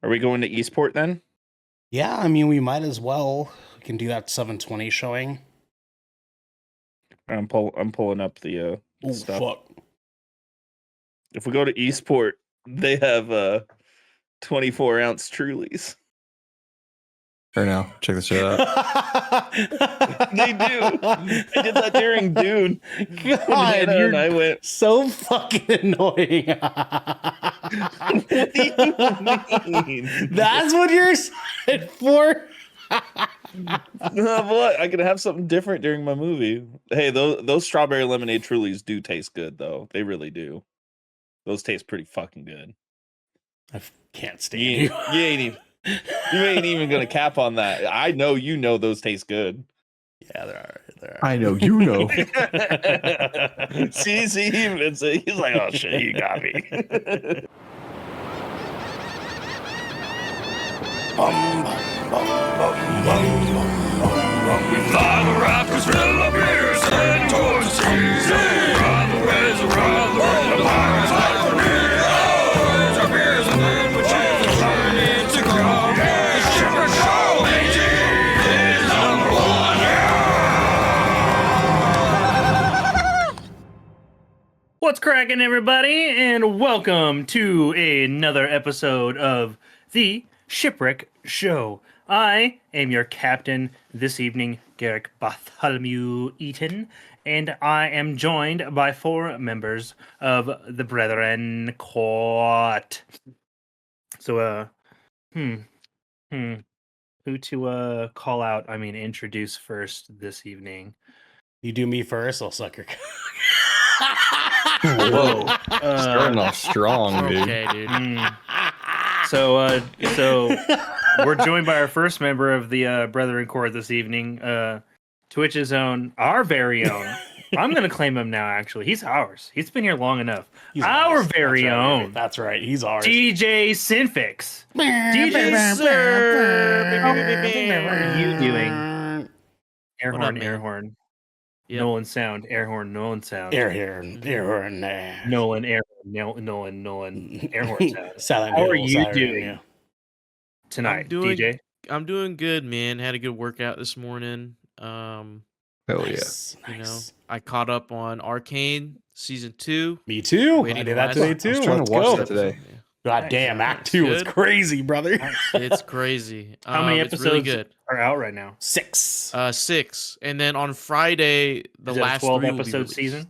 Are we going to Eastport then? Yeah, I mean, we might as well. We can do that 7:20 showing. I'm pulling up the Oh, stuff. fuck. If we go to Eastport, they have 24-ounce Trulies. Or no, check this shit out. They do. I did that during Dune. God, you're and I went, so fucking annoying. what do you mean? That's what you're excited for? What? I could have something different during my movie. Hey, those strawberry lemonade Trulies do taste good, though. They really do. Those taste pretty fucking good. I can't stand you. You ain't even gonna cap on that. I know you know those taste good. Yeah, they're all right. I know you know. see, he's like, oh shit, you got me. We fly the rafters, fill the beers, head towards the seas. Ride the waves, the pirates like the raise our beers, and then we choose learning to go. The Shipwreck Show, AG is number one. What's cracking, everybody, and welcome to another episode of the Shipwreck Show. I am your captain this evening, Garrick Bartholomew Eaton, and I am joined by 4 members of the Brethren Court. So, who to call out? I mean, introduce first this evening. You do me first, I'll suck your. Whoa. Starting off strong, dude. Okay, dude. So we're joined by our first member of the Brethren Court this evening, Twitch's own, our very own. I'm going to claim him now, actually. He's ours. He's been here long enough. He's our ours. very own. That's right. He's ours. DJ Sinfix. DJ Sir. What are you doing? Air What horn, up, air man? horn. Yep. Nolan sound, air horn, Nolan sound. Air horn. Nolan, air horn, Nolan, air horn sound. Silent How are Hill, you Silent doing Hill. tonight, I'm doing- DJ? I'm doing good, man. Had a good workout this morning. Hell Nice, You know, nice. I caught up on Arcane season 2. Me too. Waiting I did to that last- today I too. was trying to Let's watch go. that today. God Nice. damn, Act That's 2 was good. crazy, brother. It's crazy. How many It's episodes really good. are out right now? 6. 6, and then on Friday the Is it a last 12 3 will be episode released. season?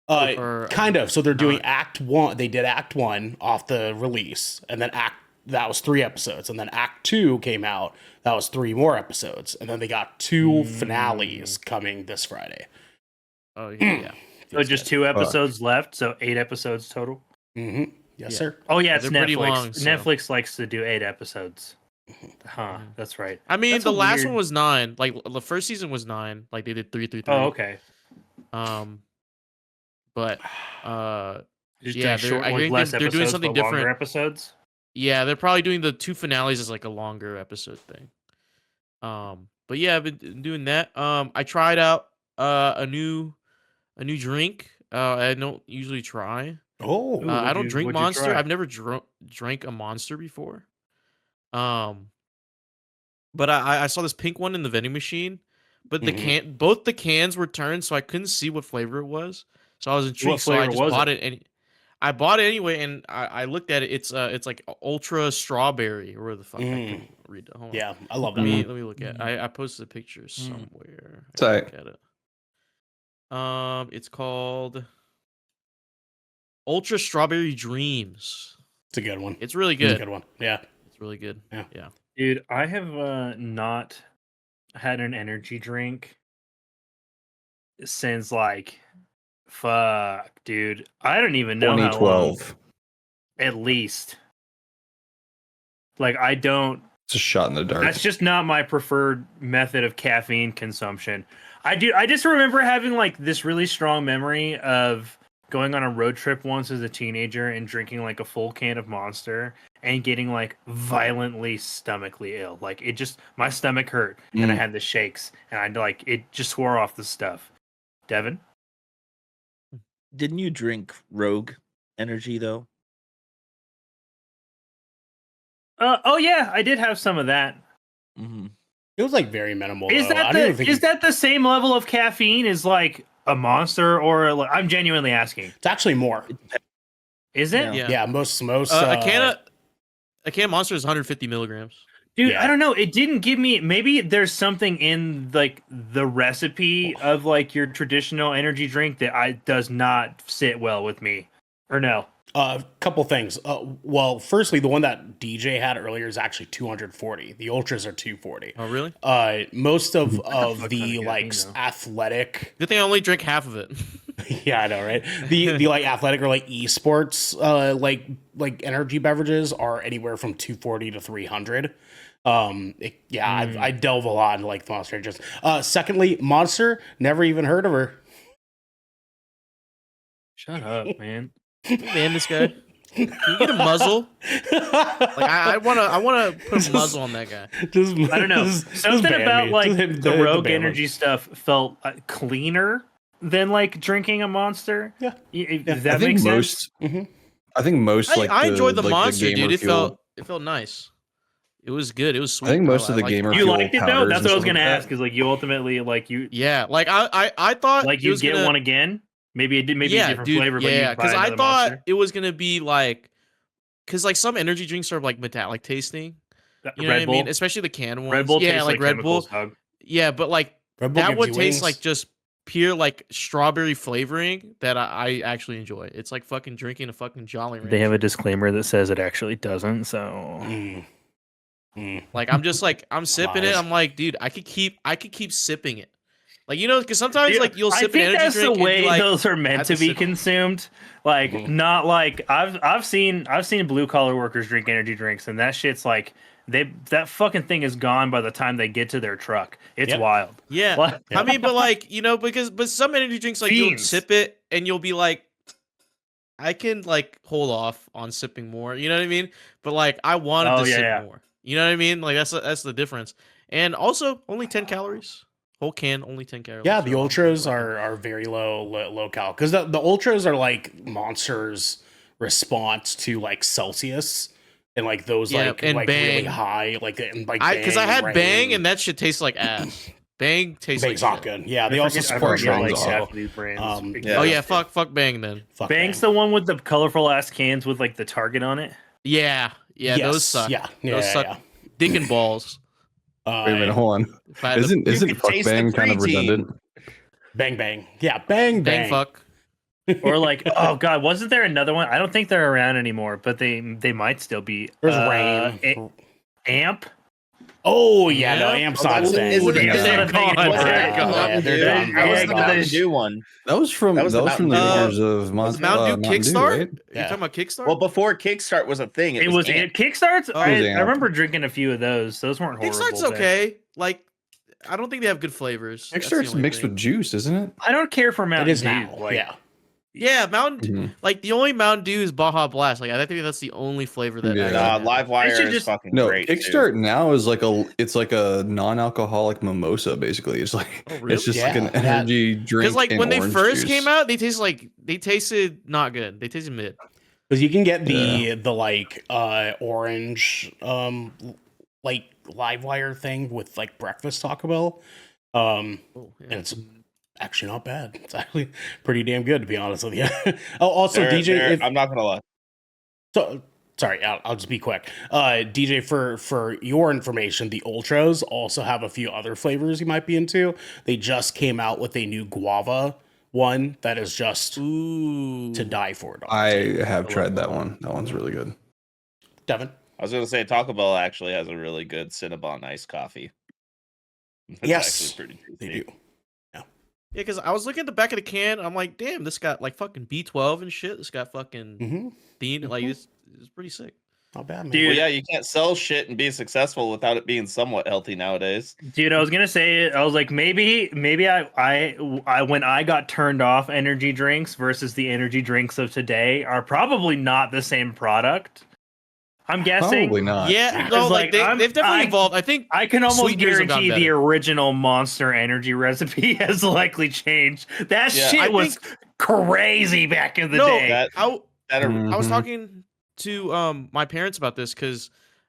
or, Kind of. So they're doing not. Act 1. They did Act 1 off the release, and then that was 3 episodes, and then Act 2 came out. That was 3 more episodes, and then they got 2 finales coming this Friday. Oh yeah. So just 2 episodes left, so 8 episodes total. Mm-hmm. Yes, Yeah. sir. Oh yeah, it's They're pretty Netflix. long, so- Netflix likes to do 8 episodes. Huh, that's right. I mean, That's the a last weird- one was 9. Like the first season was 9. Like they did 3. Oh, okay. But Just yeah, doing short, I like think less they're doing episodes, something but longer different. episodes. Yeah, they're probably doing the 2 finales as like a longer episode thing. But yeah, I've been doing that. I tried out a new drink. I don't usually try. Oh, Ooh, I don't drink what'd you Monster. try? I've never drank a Monster before. But I saw this pink one in the vending machine, but both the cans were turned, so I couldn't see what flavor it was. So I was intrigued, so I flavor just was bought it, and I bought it anyway. And I looked at it. It's like ultra strawberry, or where the fuck I couldn't read it. Hold on. yeah, I love that. Let me look at it. I posted a picture somewhere. I Sorry. can look at it. It's called Ultra Strawberry Dreams. It's a good one. It's really It's a good. good one. Yeah. It's really good. Yeah. Yeah. Dude, I have not had an energy drink since like fuck, dude. I don't even know how long. 2012. At least. Like I don't. It's a shot in the dark. That's just not my preferred method of caffeine consumption. I just remember having like this really strong memory of going on a road trip once as a teenager and drinking like a full can of Monster and getting like violently stomachly ill. Like it just, my stomach hurt and I had the shakes and I like, it just swore off the stuff. Devin? Didn't you drink Rogue Energy though? Oh yeah, I did have some of that. Mm-hmm. It was like very minimal. Is though. that I don't even think is that the same level of caffeine as like a Monster or like, I'm genuinely asking. it's actually more? Is it? Yeah. Yeah, most. A can of Monster is 150 milligrams. Dude, Yeah. I don't know. It didn't give me. Maybe there's something in like the recipe of like your traditional energy drink that does not sit well with me. Or no. A couple things. Well, firstly, the one that DJ had earlier is actually 240. The ultras are 240. Oh, really? Most of fuck the kinda like caffeine, though? athletic. Good thing I only drank half of it. Yeah, I know, right? The like athletic or like esports like energy beverages are anywhere from 240 to 300. I delve a lot into like the Monster drinks. Secondly, Monster, never even heard of her. Shut up, man. Man, this guy. Can you get a muzzle? Like I wanna put a muzzle on that guy. I don't know. Something about like the Rogue Energy stuff felt cleaner than like drinking a Monster. Yeah. Does that make sense? I think most like I enjoyed the like, Monster, gamer dude. It fuel- felt nice. It was good. It was sweet. I think most of the liked gamer You fuel liked it though? powders That's and what I was stuff gonna like that. ask. Is like you ultimately like you Yeah, like I thought like it you was get gonna- one again. Maybe it did. Maybe a different flavor. Yeah, because I thought it was gonna be like, because like some energy drinks are like metallic tasting. You know Red what Bull. I mean? Especially the canned ones. Red Bull yeah, tastes like Red Bull. chemicals, dog. Yeah, but like Red Bull that gives one you tastes wings. like just pure like strawberry flavoring that I actually enjoy. It's like fucking drinking a fucking Jolly Rancher. They have a disclaimer that says it actually doesn't. So Like I'm just like I'm sipping it. Lies. I'm like, dude, I could keep sipping it. Like because sometimes Dude, like you'll I sip an think energy that's drink the way and be like, those are meant have to to be sip 'em. consumed. Like not like I've seen blue collar workers drink energy drinks, and that shit's like that fucking thing is gone by the time they get to their truck. It's Yep. wild. yeah. What? I mean, but like but some energy drinks like you'll Fiends. sip it and you'll be like, I can like hold off on sipping more. You know what I mean? But like I wanted Oh, to yeah, sip yeah. more. You know what I mean? Like that's the difference. And also only 10 calories. Whole can only 10 calories. Yeah, the So, ultras are very low cal because the ultras are like Monster's response to like Celsius and like those Yeah, like and really Bang. high like and like because I had Rain. Bang and that shit tastes like ass. Bang tastes Bang's like not shit. good. Yeah, they also I support forget, Bang. like So, half of these brands. Yeah. Oh yeah, fuck Bang then. fuck Bang's Bang. the one with the colorful ass cans with like the target on it. Yeah, Yes, those suck. Yeah, Those yeah, suck. yeah. Dick and balls. Wait a minute, hold on. If I had to- Isn't can fuck taste the bang kind of preteen. redundant? Bang Bang. Yeah, Bang Bang Bang. fuck. Or like, oh god, wasn't there another one? I don't think they're around anymore, but they might still be. There's Rain. Amp. Oh yeah, no, Yeah. Amp's not a Is it- thing. is it- Yeah. is it- it- gone. was They're it- gone. Yeah, they're dude? gone. That was They're the gone. Mountain Dew one. That was from That was the the Mountain makers of Was Mountain Dew Kickstart? right? You Yeah. talking about Kickstart? Well, before Kickstart was a thing, It was Amp. it Kickstarts. Oh, I it was Amp. remember drinking a few of those. Those weren't horrible. Kickstart's but- okay. Like, I don't think they have good flavors. That's the Kickstart's only mixed thing. with juice, isn't it? I don't care for It Mountain is Dew. now. Like, Yeah. Yeah, Mountain Dew. Mhm. Like the only Mountain Dew is Baja Blast. Like I think that's the only flavor that. Yeah. actually Nah, matters. Live Wire should is just- fucking No, great. Kickstart now is like it's like a non-alcoholic mimosa. Basically, it's like Oh, really? it's just like Yeah, an that- energy drink. Because like and when they orange first juice. came out, they tasted not good. They tasted mid. Because you can get the like orange like live wire thing with like breakfast Taco Bell. Oh, yeah. And it's actually not bad. It's actually pretty damn good to be honest with you. Oh, also They're- DJ, they're- if, I'm not gonna lie. so sorry, I'll just be quick. DJ, for your information, the Ultras also have a few other flavors you might be into. They just came out with a new guava one that is just Ooh. to die for. Dog. I have tried that one. That one's really good. Devin. I was gonna say Taco Bell actually has a really good Cinnabon iced coffee. That's Yes, actually pretty They tasty. do. Yeah, because I was looking at the back of the can. I'm like, damn, this got like fucking B12 and shit. This got fucking Mm-hmm. Dean. Like it's pretty sick. Not bad, man. Dude. Well, yeah, you can't sell shit and be successful without it being somewhat healthy nowadays. Dude, I was gonna say it. I was like, maybe I when I got turned off energy drinks versus the energy drinks of today are probably not the same product. I'm guessing. Probably not. Yeah, Because, no, like, they've definitely I- evolved. I think I can almost Sweeteners have gotten guarantee the better. original Monster Energy recipe has likely changed. That Yeah, shit I was crazy back in the no, day. That- I That Mm. was Mhm. talking to my parents about this because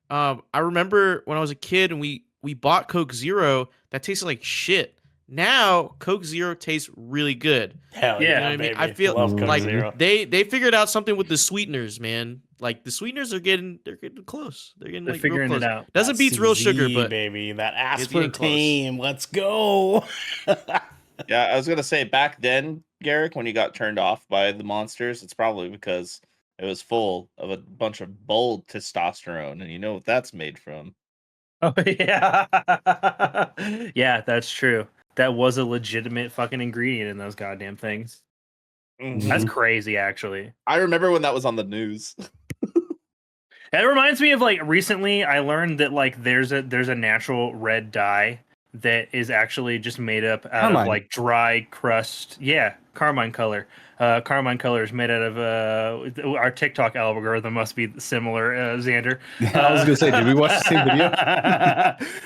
I remember when I was a kid and we bought Coke Zero that tasted like shit. Now Coke Zero tastes really good. Hell Yeah. yeah, You know what I mean? baby. I feel love Coke like Zero. they figured out something with the sweeteners, man. Like the sweeteners they're getting close. They're getting They're like real figuring close. it out. Doesn't That beat real sugar, CZ, but baby, that it's getting close. aspartame. Let's go. Yeah, I was gonna say back then, Garrick, when you got turned off by the monsters, it's probably because it was full of a bunch of bold testosterone, and you know what that's made from. Oh yeah, yeah, that's true. That was a legitimate fucking ingredient in those goddamn things. That's crazy, actually. I remember when that was on the news. That reminds me of like recently I learned that like there's a natural red dye that is actually just made up out Carmine. of like dry crust. Yeah, carmine color. Carmine color is made out of our TikTok algorithm must be similar, Xander. I was gonna say, did we watch the same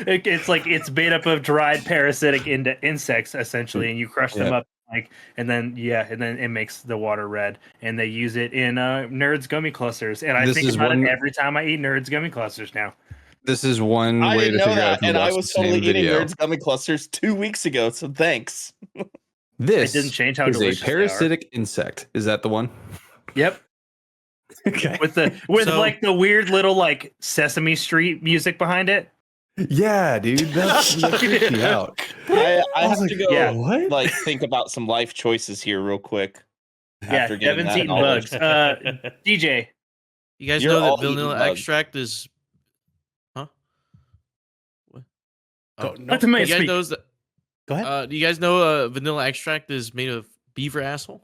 video? It's like it's made up of dried parasitic insects essentially, and you crush them Yeah. up like, and then it makes the water red, and they use it in Nerds gummy clusters, and I This think is about one- it every time I eat Nerds gummy clusters now. This is one I way to didn't know figure out that, if you and I watched was the same totally eating video. Nerds gummy clusters 2 weeks ago. So thanks. This It didn't change how is a delicious they are. parasitic insect. Is that the one? Yep, Okay. with So- like the weird little like Sesame Street music behind it. Yeah, dude, that freaked me out. I was have to go yeah. What? like think about some life choices here real quick. Yeah, After getting Devin's that eating knowledge. bugs. DJ, You guys You're know all that eating vanilla bugs. extract is huh? What? Go, Let the man You guys speak. knows that Go ahead. do you guys know vanilla extract is made of beaver asshole?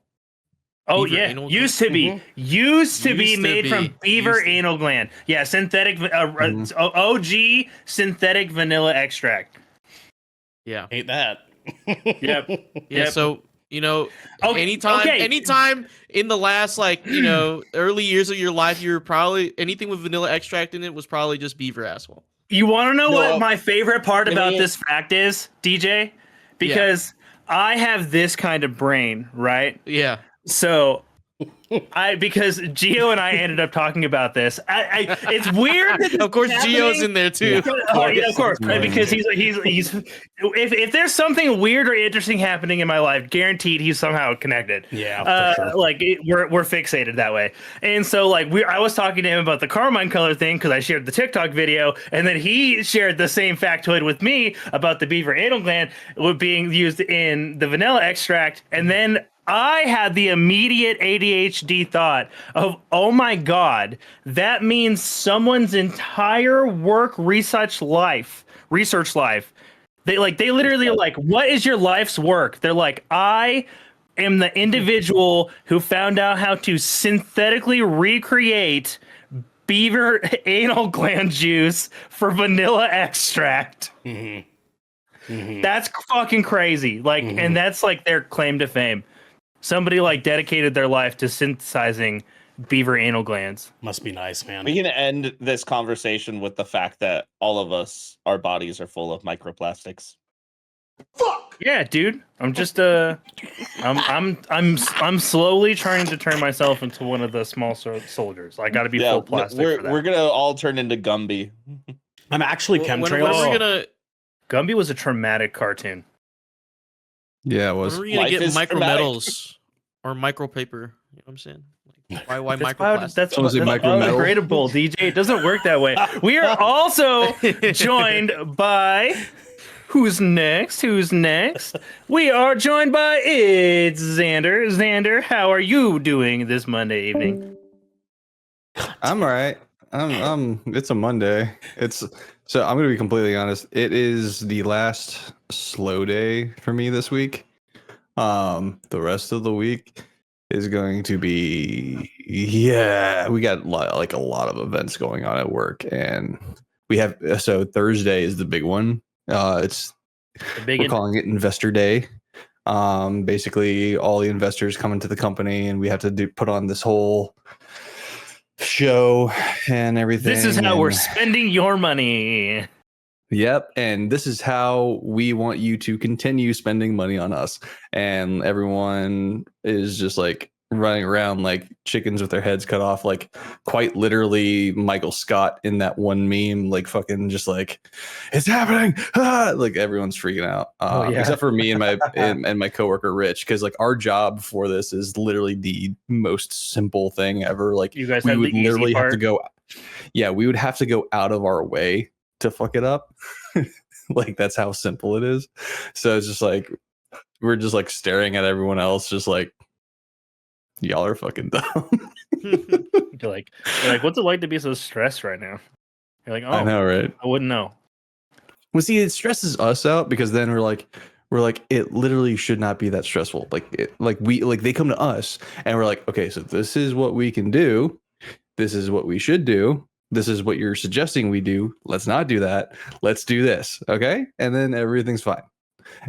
Oh Beaver yeah, anal used to be, Mhm. used to be Used to made be. from beaver Used to. anal gland. Yeah, synthetic, Mhm. OG synthetic vanilla extract. Yeah. Hate that. Yep. Yeah, Yep. so anytime okay. anytime in the last early years of your life, you're probably anything with vanilla extract in it was probably just beaver asshole. You want to know No, what my favorite part I about mean- this fact is, DJ? Because I have this kind of brain, right? Yeah. So because Gio and I ended up talking about this. It's weird. that Of course it's Gio's happening. in there too. Oh yeah, of course. Right? Right. Because he's if there's something weird or interesting happening in my life, guaranteed he's somehow connected. Yeah, for sure. Like we're fixated that way. And so like I was talking to him about the carmine color thing because I shared the TikTok video, and then he shared the same factoid with me about the beaver anal gland being used in the vanilla extract, and then I had the immediate ADHD thought of, oh my God, that means someone's entire research life. They literally are like, what is your life's work? They're like, I am the individual who found out how to synthetically recreate beaver anal gland juice for vanilla extract. That's fucking crazy. Like, and that's like their claim to fame. Somebody like dedicated their life to synthesizing beaver anal glands. Must be nice, man. We can end this conversation with the fact that all of us, our bodies are full of microplastics. Yeah, dude. I'm just I'm slowly trying to turn myself into one of the small soldiers. I got to be full plastic for that. we're gonna all turn into Gumby. I'm actually When chemtrails. are we gonna Gumby was a traumatic cartoon. Yeah, it when was. are we gonna Life get is micrometals or micropaper? You know what I'm saying? Like, why microplastics? That's Was it micrometal? biodegradable, DJ. It doesn't work that way. We are also joined by who's next? We are joined by it's Xander. Xander, how are you doing this Monday evening? I'm all right. I'm it's a Monday. So I'm gonna be completely honest. It is the last slow day for me this week. The rest of the week is going to be we got a lot of events going on at work, and we have so Thursday is the big one. It's The big we're calling it Investor Day. Basically all the investors come into the company, and we have to put on this whole show and everything. This is how we're and- spending your money. Yep, and this is how we want you to continue spending money on us. And everyone is just like running around like chickens with their heads cut off, like quite literally Michael Scott in that one meme, like fucking just like it's happening, like everyone's freaking out, except for me and my and my coworker Rich, because like our job for this is literally the most simple thing ever. Like You guys we have would the easy literally have to part? go, yeah, we would have to go out of our way to fuck it up. Like that's how simple it is. So it's just like we're just like staring at everyone else, just like y'all are fucking dumb. You're like, what's it like to be so stressed right now? You're like, oh, I know, right? I wouldn't know. Well, see, it stresses us out because then we're like, it literally should not be that stressful. Like, they come to us and we're like, okay, so this is what we can do. This is what we should do. This is what you're suggesting we do. Let's not do that. Let's do this. Okay. And then everything's fine.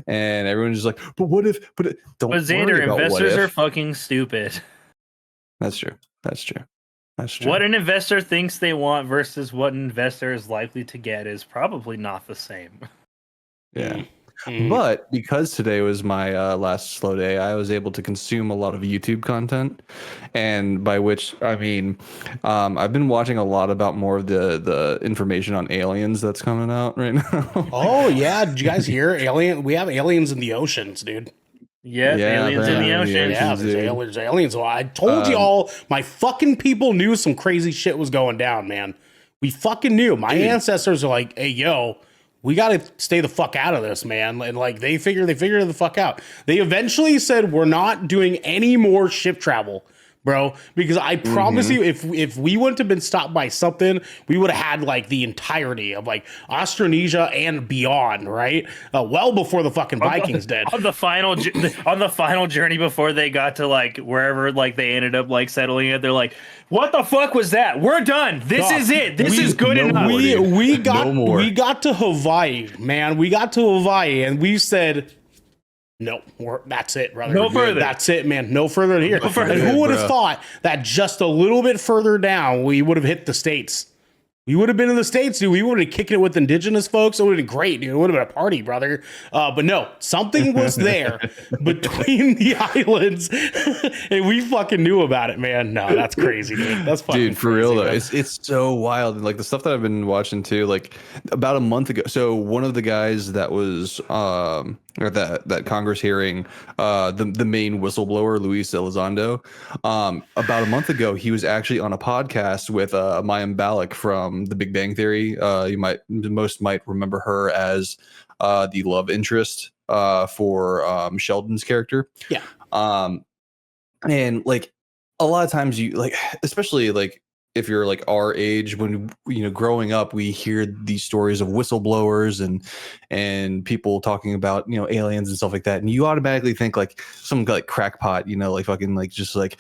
And everyone's just like, but what if, don't But worry Xander, about investors what are if. fucking stupid. That's true. That's true. That's true. What an investor thinks they want versus what an investor is likely to get is probably not the same. Yeah. Mm. But because today was my last slow day, I was able to consume a lot of YouTube content, and by which I mean I've been watching a lot about more of the information on aliens that's coming out right now. Oh yeah, did you guys hear alien? We have aliens in the oceans, dude. Yeah, Yeah, aliens in the apparently, ocean. Yeah, there's aliens. Well, I told y'all, my fucking people knew some crazy shit was going down, man. We fucking knew. My ancestors are like, hey, yo, we got to stay the fuck out of this, man. And like they figured the fuck out. They eventually said we're not doing any more ship travel, bro, because I promise you, if we wouldn't have been stopped by something, we would have had like the entirety of like Australasia and beyond, right? Well before the fucking Vikings did. On the final journey before they got to like wherever like they ended up like settling it, they're like, "What the fuck was that? We're done. This Dog, is it. This is good no enough." more, dude. We got No more. we got to Hawaii, man. We got to Hawaii, and we said, "No, that's it, brother. No further. That's it, man. No further than here." further. And who would have Bruh. thought that just a little bit further down, we would have hit the States? We would have been in the States, dude. We would have been kicking it with indigenous folks. It would have been great, dude. It would have been a party, brother. But no, something was there between the islands, and we fucking knew about it, man. No, that's crazy, dude. That's fucking Dude, for crazy, real though, man. it's so wild. And like the stuff that I've been watching too, like about a month ago. So one of the guys that was or that Congress hearing, the main whistleblower, Luis Elizondo, about a month ago, he was actually on a podcast with Mayim Balak from The Big Bang Theory. Most might remember her as the love interest for Sheldon's character. Yeah. And like a lot of times you like, especially like if you're like our age, when growing up, we hear these stories of whistleblowers and people talking about aliens and stuff like that, and you automatically think like some like crackpot, like fucking like just like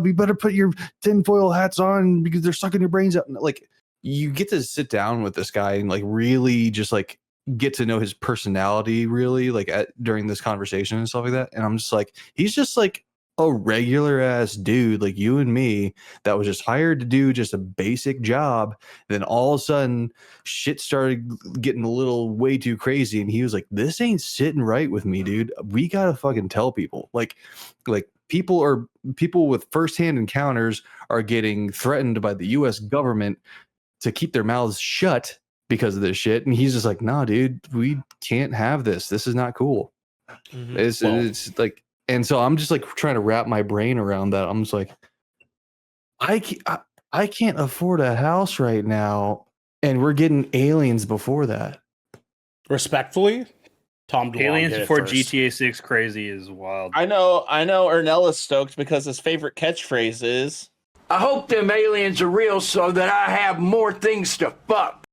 we better put your tinfoil hats on because they're sucking your brains out. Like you get to sit down with this guy and like really just like get to know his personality really like during this conversation and stuff like that, and I'm just like, he's just like a regular ass dude like you and me that was just hired to do just a basic job. Then all of a sudden shit started getting a little way too crazy, and he was like, this ain't sitting right with me, dude. We gotta fucking tell people. Like people with firsthand encounters are getting threatened by the US government to keep their mouths shut because of this shit. And he's just like, nah, dude, we can't have this. This is not cool. It's like, and so I'm just like trying to wrap my brain around that. I'm just like, I can't afford a house right now, and we're getting aliens before that. Respectfully, Tom DeLonge Aliens did it before first. GTA 6 crazy is wild. I know Ernell is stoked because his favorite catchphrase is, I hope them aliens are real so that I have more things to fuck.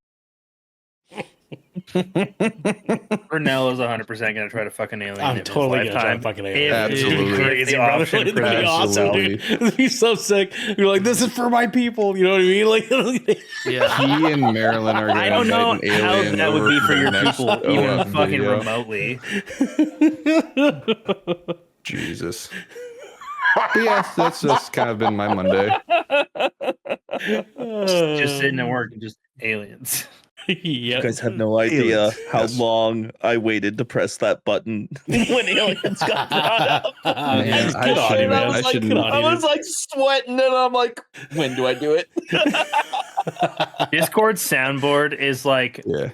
Ernell is 100% gonna try to fuck an alien. I'm in his totally gonna try lifetime. to fucking alien. Absolutely. Crazy, brother. option It'd be awesome, Absolutely. dude. It'd be so sick. You're like, this is for my people. You know what I mean? Like, Yeah. He and Marilyn are going I don't know an how alien that would be for your next people, even OF fucking video. remotely. Jesus. But yeah, that's kind of been my Monday. Just sitting at work and just aliens. You guys have no idea Aliens, how yes. long I waited to press that button when aliens got brought up. Man, Good I on you, shouldn't- man. I shouldn't- I was like sweating, and I'm like, when do I do it? Discord soundboard is like Yeah.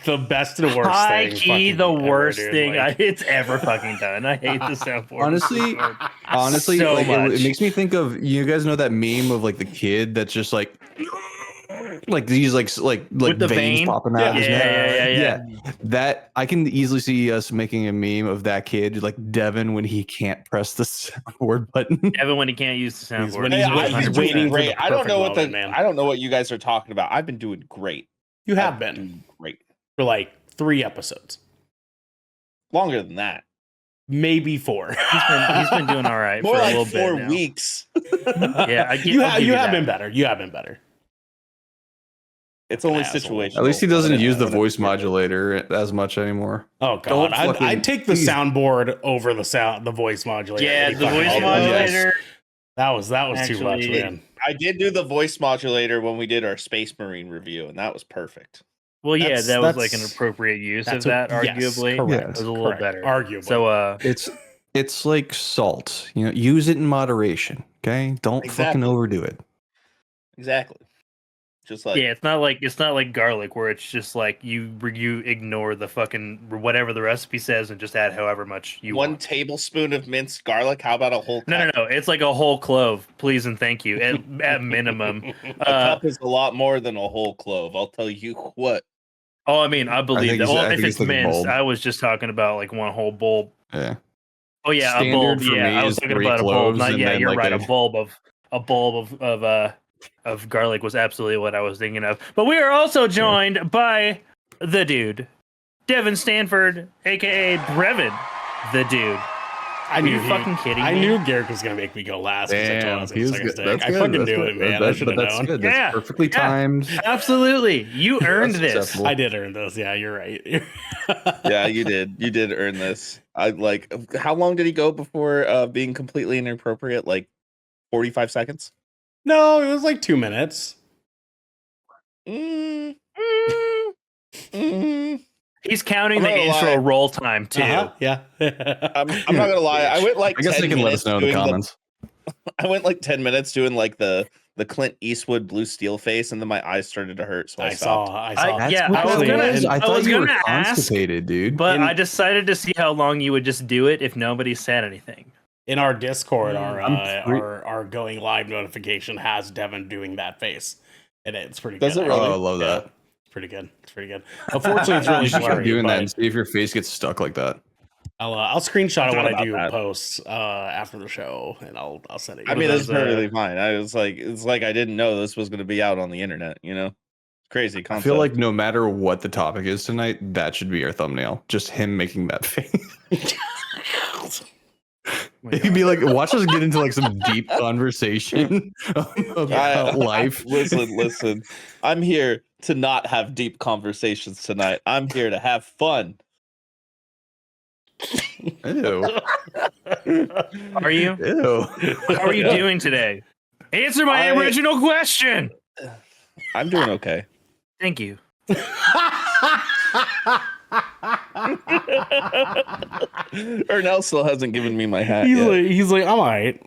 The best and worst high thing. key, fucking the ever, worst dude. thing Like, it's ever fucking done. I hate the soundboard. Honestly, honestly, So like much. it makes me think of, you guys know that meme of like the kid that's just like these like With the veins vein? popping out of his neck. Yeah. That I can easily see us making a meme of that kid, like Devin when he can't press the soundboard button. Evan when he can't use the He's soundboard. when Hey, he's I've been waiting doing for great. the I don't perfect know what moment, man. I don't know what you guys are talking about. I've been doing great. You have I've been doing great. for like 3 episodes, Longer than that. maybe 4. He's been doing all right More for a like little 4 bit now. weeks. Yeah, I'll you have give you you have that. been better. You have been better. It's only Asshole. situational. At least he doesn't use the When it- voice modulator as much anymore. Oh Don't god, fucking- I'd take the please. soundboard over the voice modulator. Yeah, any the fucking voice day. modulator. That was too much, Actually- man. I did do the voice modulator when we did our Space Marine review, and that was perfect. Well, yeah, That's- that was like an that's- appropriate use of That's that, yes, arguably. correct. It was a little correct, better. arguably. So, It's like salt. You know, use it in moderation. Okay, don't Exactly. fucking overdo it. Exactly. Just like yeah, it's not like garlic where it's just like you ignore the fucking whatever the recipe says and just add however much you one want. tablespoon of minced garlic. How about a whole cup? No. It's like a whole clove, please and thank you, at minimum. A cup is a lot more than a whole clove. I'll tell you what. Oh, I mean, I believe think that. he's- Well, I if think it's he's thinking minced, bulb. I was just talking about like one whole bulb. Yeah. Oh yeah, a Standard bulb. for Yeah, me I was is talking 3 about a bulb. cloves Not and yeah, then, you're like, right. a- A bulb of garlic was absolutely what I was thinking of. But we are also joined by the dude, Devin Stanford, aka Brevin, the dude. I Are knew you he- fucking kidding I me? knew Garrick was gonna make me go last. 'Cause I told him I was gonna second stick. I fucking knew it, man. I should have That's known. good. Yeah, That's perfectly yeah. timed. Absolutely, you earned That's this. acceptable. I did earn this. Yeah, you're right. Yeah, you did. You did earn this. I like. How long did he go before being completely inappropriate? Like 45 seconds. No, it was like 2 minutes. Mm, mm. He's counting I'm the not gonna intro lie. roll time too. Yeah. I'm not gonna lie. I went like I guess 10 they can let us minutes know in the doing comments. I went like 10 minutes doing like the Clint Eastwood blue steel face, and then my eyes started to hurt, so I stopped. I saw. I- yeah, What I was that gonna- was? I I thought was you were gonna ask, constipated, dude. But In- I decided to see how long you would just do it if nobody said anything. In our Discord, I'm pre- our going live notification has Devin doing that face, and it's pretty. Does good. it really? Oh, I love Yeah. that. It's pretty good. It's pretty good. Unfortunately, it's really You should try blurry. doing that but and see if your face gets stuck like that. I'll screenshot it I when thought I do about that. posts after the show, and I'll send it. I mean, those, that's perfectly fine. I was like, it's like I didn't know this was going to be out on the internet. You know, crazy I concept. feel like no matter what the topic is tonight, that should be our thumbnail. Just him making that face. He'd be like, watch us get into like some deep conversation about life. Listen. I'm here to not have deep conversations tonight. I'm here to have fun. Ew. Are you? Ew. How are you Yeah. doing today? Answer my original question. I'm doing okay. Thank you. Ernell still hasn't given me my hat He's yet. he's like, I'm alright.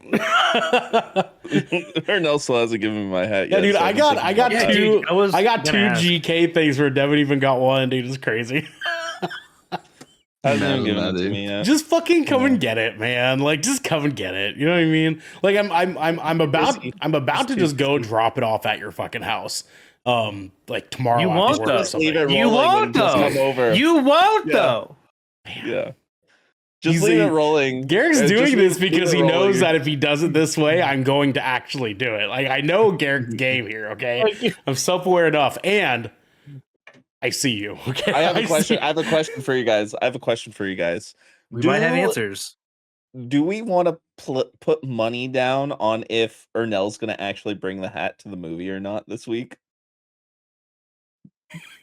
Ernell still hasn't given me my hat Yeah, yet. dude, so I I'm got thinking about that. two. Dude, I was I got gonna 2 ask. GK things where Devin even got one. Dude, it's crazy. Hasn't Imagine even given that, it to dude. me yet. Just fucking come and get it, man. Like, just come and get it. You know what I mean? Like, I'm about to just go drop it off at your fucking house. Like tomorrow. You after won't, work or though. Just leave something. it You rolling won't, and just though. come over. You won't Yeah. though. Yeah. Just He's leave a- it rolling. Garrick's Just doing this leave because it he knows rolling. that if he does it this way, I'm going to actually do it. Like, I know Garrick's game here, okay? I'm self-aware enough, and I see you, okay? I have a question. see- I have a question for you guys. I have a question for you guys. We might have answers. Do we want to put money down on if Ernell's going to actually bring the hat to the movie or not this week?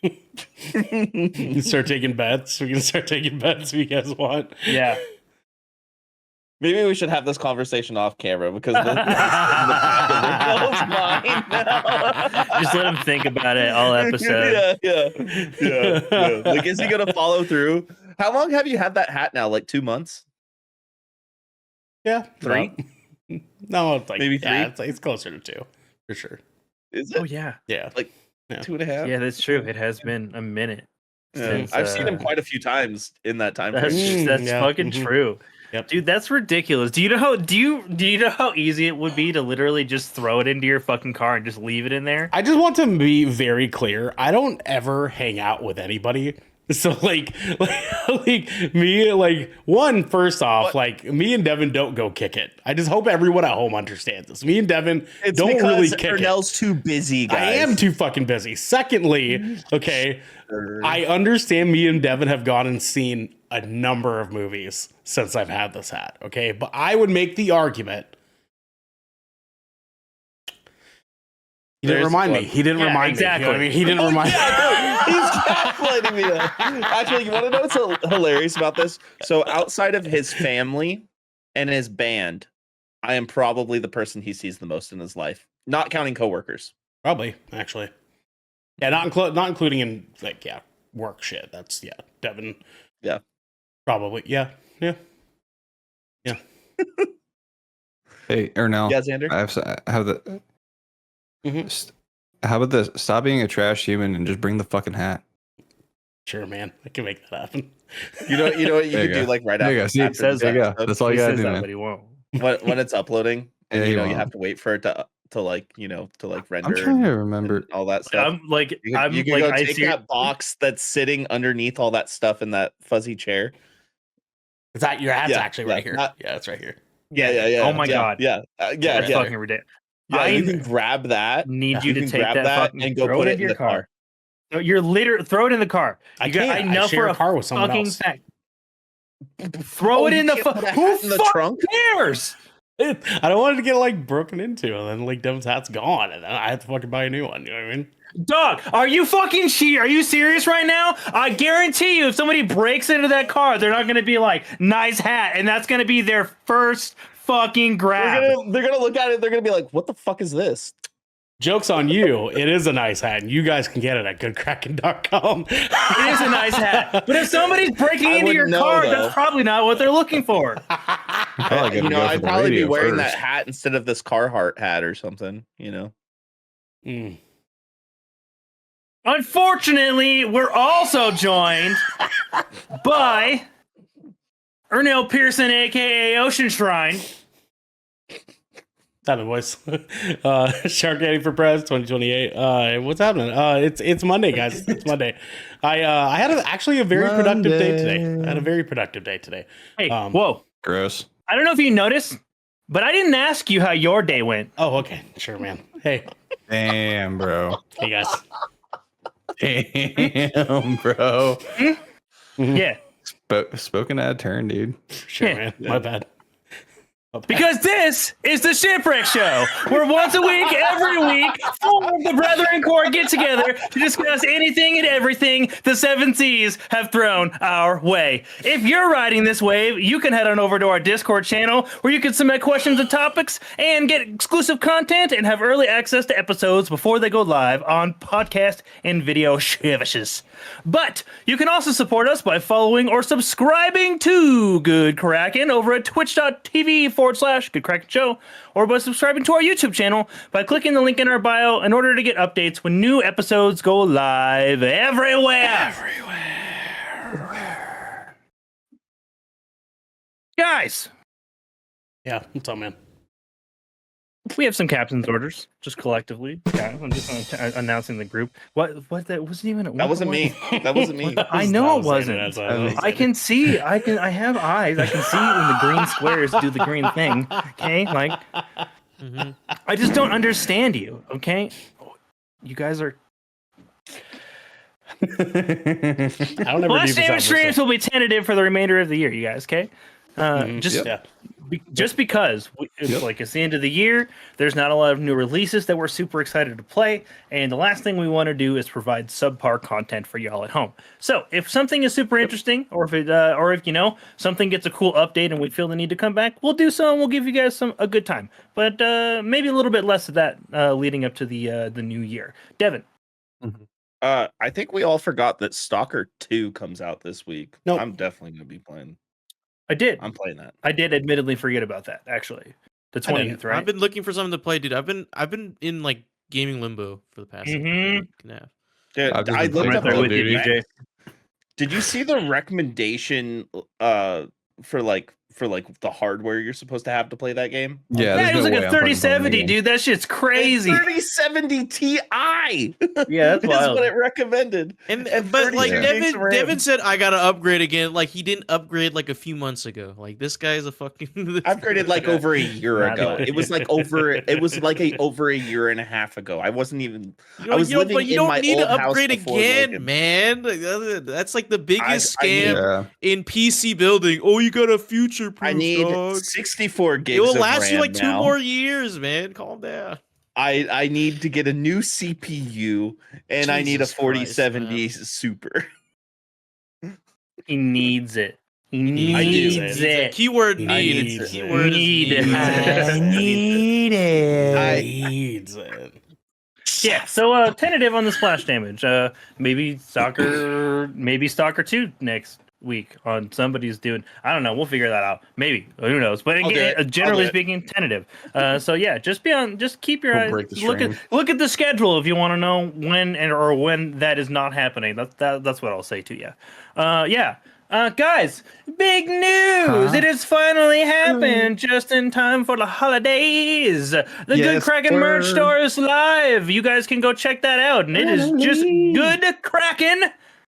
You can start taking bets. We can start taking bets if you guys want. Yeah. Maybe we should have this conversation off camera because this is in the back of Nicole's mind now. Just let him think about it all episode. Yeah. Like, is he gonna follow through? How long have you had that hat now? Like 2 months? Yeah, 3? No, it's like Maybe yeah, 3? it's closer to 2 for sure. Is it? Oh yeah. Yeah, Like Yeah. 2.5? Yeah, that's true. It has been a minute. Yeah. Since, I've seen him quite a few times in that time That's frame. yeah. fucking true. Yep. Dude, that's ridiculous. Do you know how easy it would be to literally just throw it into your fucking car and just leave it in there? I just want to be very clear. I don't ever hang out with anybody. So like me, like first off, like me and Devin don't go kick it. I just hope everyone at home understands this. Me and Devin don't really kick Ernell's too busy, guys. I am too fucking busy. Secondly, okay, I understand me and Devin have gone and seen a number of movies since I've had this hat, okay? But I would make the argument. He didn't remind me. He didn't remind me. You know what I mean? He didn't remind me. He's gaslighting me. Actually, you want to know what's hilarious about this? So outside of his family and his band, I am probably the person he sees the most in his life, not counting coworkers. Probably, actually. Yeah, not including in like work shit. That's Devin. Yeah. Probably. Yeah. Hey, Ernell. Yeah, Xander? I have the. How about this? Stop being a trash human and just bring the fucking hat. Sure, man. I can make that happen. You know what you There can you do go. like right There you go. after, See, after says this there you go. episode. That's all He you gotta says do, that, man. but he won't. when it's uploading. Yeah, And, you you won't. have to wait for it to render. I'm trying to remember. and all that stuff. You can go take that box that's sitting underneath all that stuff in that fuzzy chair. Is that your hat's Yeah, actually yeah, right here? not- Yeah, it's right here. Yeah. Oh my God. Yeah. That's fucking ridiculous. Yeah, you can grab that. Need you to can take grab that fucking and go throw put it it into in your the car. No, you're throw it in the car. I You got- can't. I know share for a car with someone fucking else. fact. Throw it you in the can't put a who hat in the trunk? cares? I don't want it to get like broken into, and then like Devin's hat's gone, and then I have to fucking buy a new one. You know what I mean? Dog, are you fucking Are you serious right now? I guarantee you, if somebody breaks into that car, they're not gonna be like, nice hat, and that's gonna be their first fucking grab. They're gonna look at it. They're gonna be like, "What the fuck is this?" Joke's on you. It is a nice hat, and you guys can get it at goodkraken.com. It is a nice hat. But if somebody's breaking I into your wouldn't know, car, though. that's probably not what they're looking for. Probably gonna go for I'd the probably be radio wearing first. that hat instead of this Carhartt hat or something. Mm. Unfortunately, we're also joined by Ernell Pearson, aka Ocean Shrine. What's happening, boys? Shark Daddy for Prez 2028. What's happening? It's Monday, guys. It's Monday. I had actually a very productive day today. I had a very productive day today. Hey, whoa. Gross. I don't know if you noticed, but I didn't ask you how your day went. Oh, okay. Sure, man. Hey. Damn, bro. Hey, guys. Damn, bro. Yeah. Spoken out of turn, dude. Sure, Yeah. man. My bad. Because this is the Shipwreck Show, where once a week, every week, 4 of the Brethren Corps get together to discuss anything and everything the Seven Seas have thrown our way. If you're riding this wave, you can head on over to our Discord channel, where you can submit questions and topics and get exclusive content and have early access to episodes before they go live on podcast and video services. But you can also support us by following or subscribing to Good Kraken over at twitch.tv/Good Kraken Show, or by subscribing to our YouTube channel by clicking the link in our bio in order to get updates when new episodes go live everywhere. Guys, Yeah, what's up, man? we have some captain's orders, just collectively. Yeah, I'm just announcing the group. What that wasn't even. That wasn't me. That wasn't me. I know it That wasn't. That's what I was I can see. I have eyes. I can see when the green squares do the green thing. Okay, like I just don't understand you. Okay, you guys are. I don't ever Flash do this damage ever, streams so- will be tentative for the remainder of the year. You guys, okay? Just Yeah. just because it's the end of the year, there's not a lot of new releases that we're super excited to play, and the last thing we want to do is provide subpar content for y'all at home. So if something is super interesting, or if something gets a cool update and we feel the need to come back, we'll do so and we'll give you guys a good time. But maybe a little bit less of that leading up to the new year. Devin. I think we all forgot that Stalker 2 comes out this week. Nope. I'm definitely gonna be playing. I'm playing that. I did admittedly forget about that, actually. The 20th, right? I've been looking for something to play, dude. I've been in like gaming limbo for the past week and a half. Dude, I've just I been looked playing up Call the of Duty. DJ. Did you see the recommendation for the hardware you're supposed to have to play that game? Yeah, Yeah, it was there's no like way a I'm fucking playing 3070, that dude. That shit's crazy. 3070 Ti. Yeah, that's is wild. what it recommended. And And but like 32 gigs of RAM. Devin said, I gotta upgrade again. Like he didn't upgrade like a few months ago. Like this guy's a fucking. I upgraded like over a year Not ago. bad. It was like over a year and a half ago. I wasn't even. You I was living but you in don't my need to old house upgrade before again, Logan. man. Like, that's like the biggest I need- scam in PC building. Oh, you got a future proof. I need dog. 64 gigs. It will of last you RAM like 2 now. more years, man. Calm down. I need to get a new CPU and I need a Jesus Christ, 4070 man. Super. He needs it. He I do. needs it. Keyword He need. needs It's it. keyword is Need need. it. need it. I- Needs it. Yeah, so tentative on the splash damage. Maybe Stalker 2 next week on somebody's doing. I don't know. We'll figure that out. Maybe. Who knows? But I'll do again, it. generally I'll do it. speaking, tentative. So yeah, just keep your We'll eyes. break the Look stream. at the schedule if you want to know when that is not happening. That's what I'll say to you. Yeah. Guys, big news! It has finally happened just in time for the holidays. The Good Yes, Kraken merch sir. store is live. You guys can go check that out. And it is just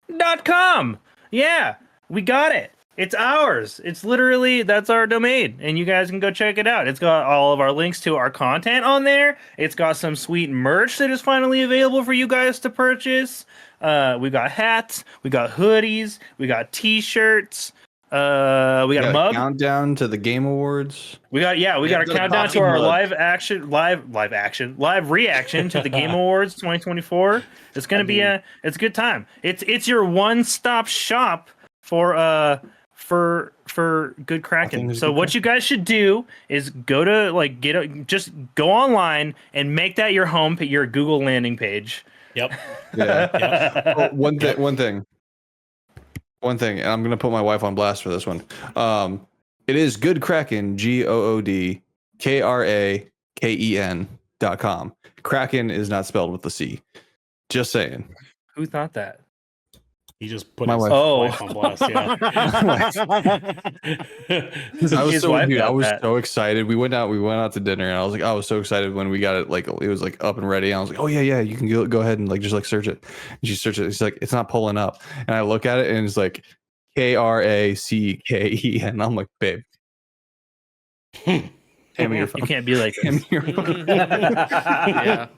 goodkraken.com. Yeah, we got it. It's ours. It's literally, that's our domain. And you guys can go check it out. It's got all of our links to our content on there. It's got some sweet merch that is finally available for you guys to purchase. We got hats, we got hoodies, we got t-shirts, we got a mug. Countdown to the Game Awards. We got a got a countdown coffee to our mug. live reaction to the Game Awards 2024. It's gonna be it's a good time. It's your one-stop shop for Good Kraken. So what you guys should do is go to just go online and make that your your Google landing page. Yep. Yeah. Oh, one thing, and I'm gonna put my wife on blast for this one. It is Good Kraken, GOODKRAKEN.com. Kraken is not spelled with the C. Just saying. Who thought that? He just put My his wife. wife on blast. Yeah. I was His so wife dude, I got was that. so excited. We went out to dinner, and I was so excited when we got it. Like it was like up and ready. I was like, oh yeah, you can go ahead and just search it. And she searched it. It's like it's not pulling up, and I look at it, and it's like KRACKEN. I'm like, babe, hand me your phone. You can't be like Hand this. me your phone. Yeah.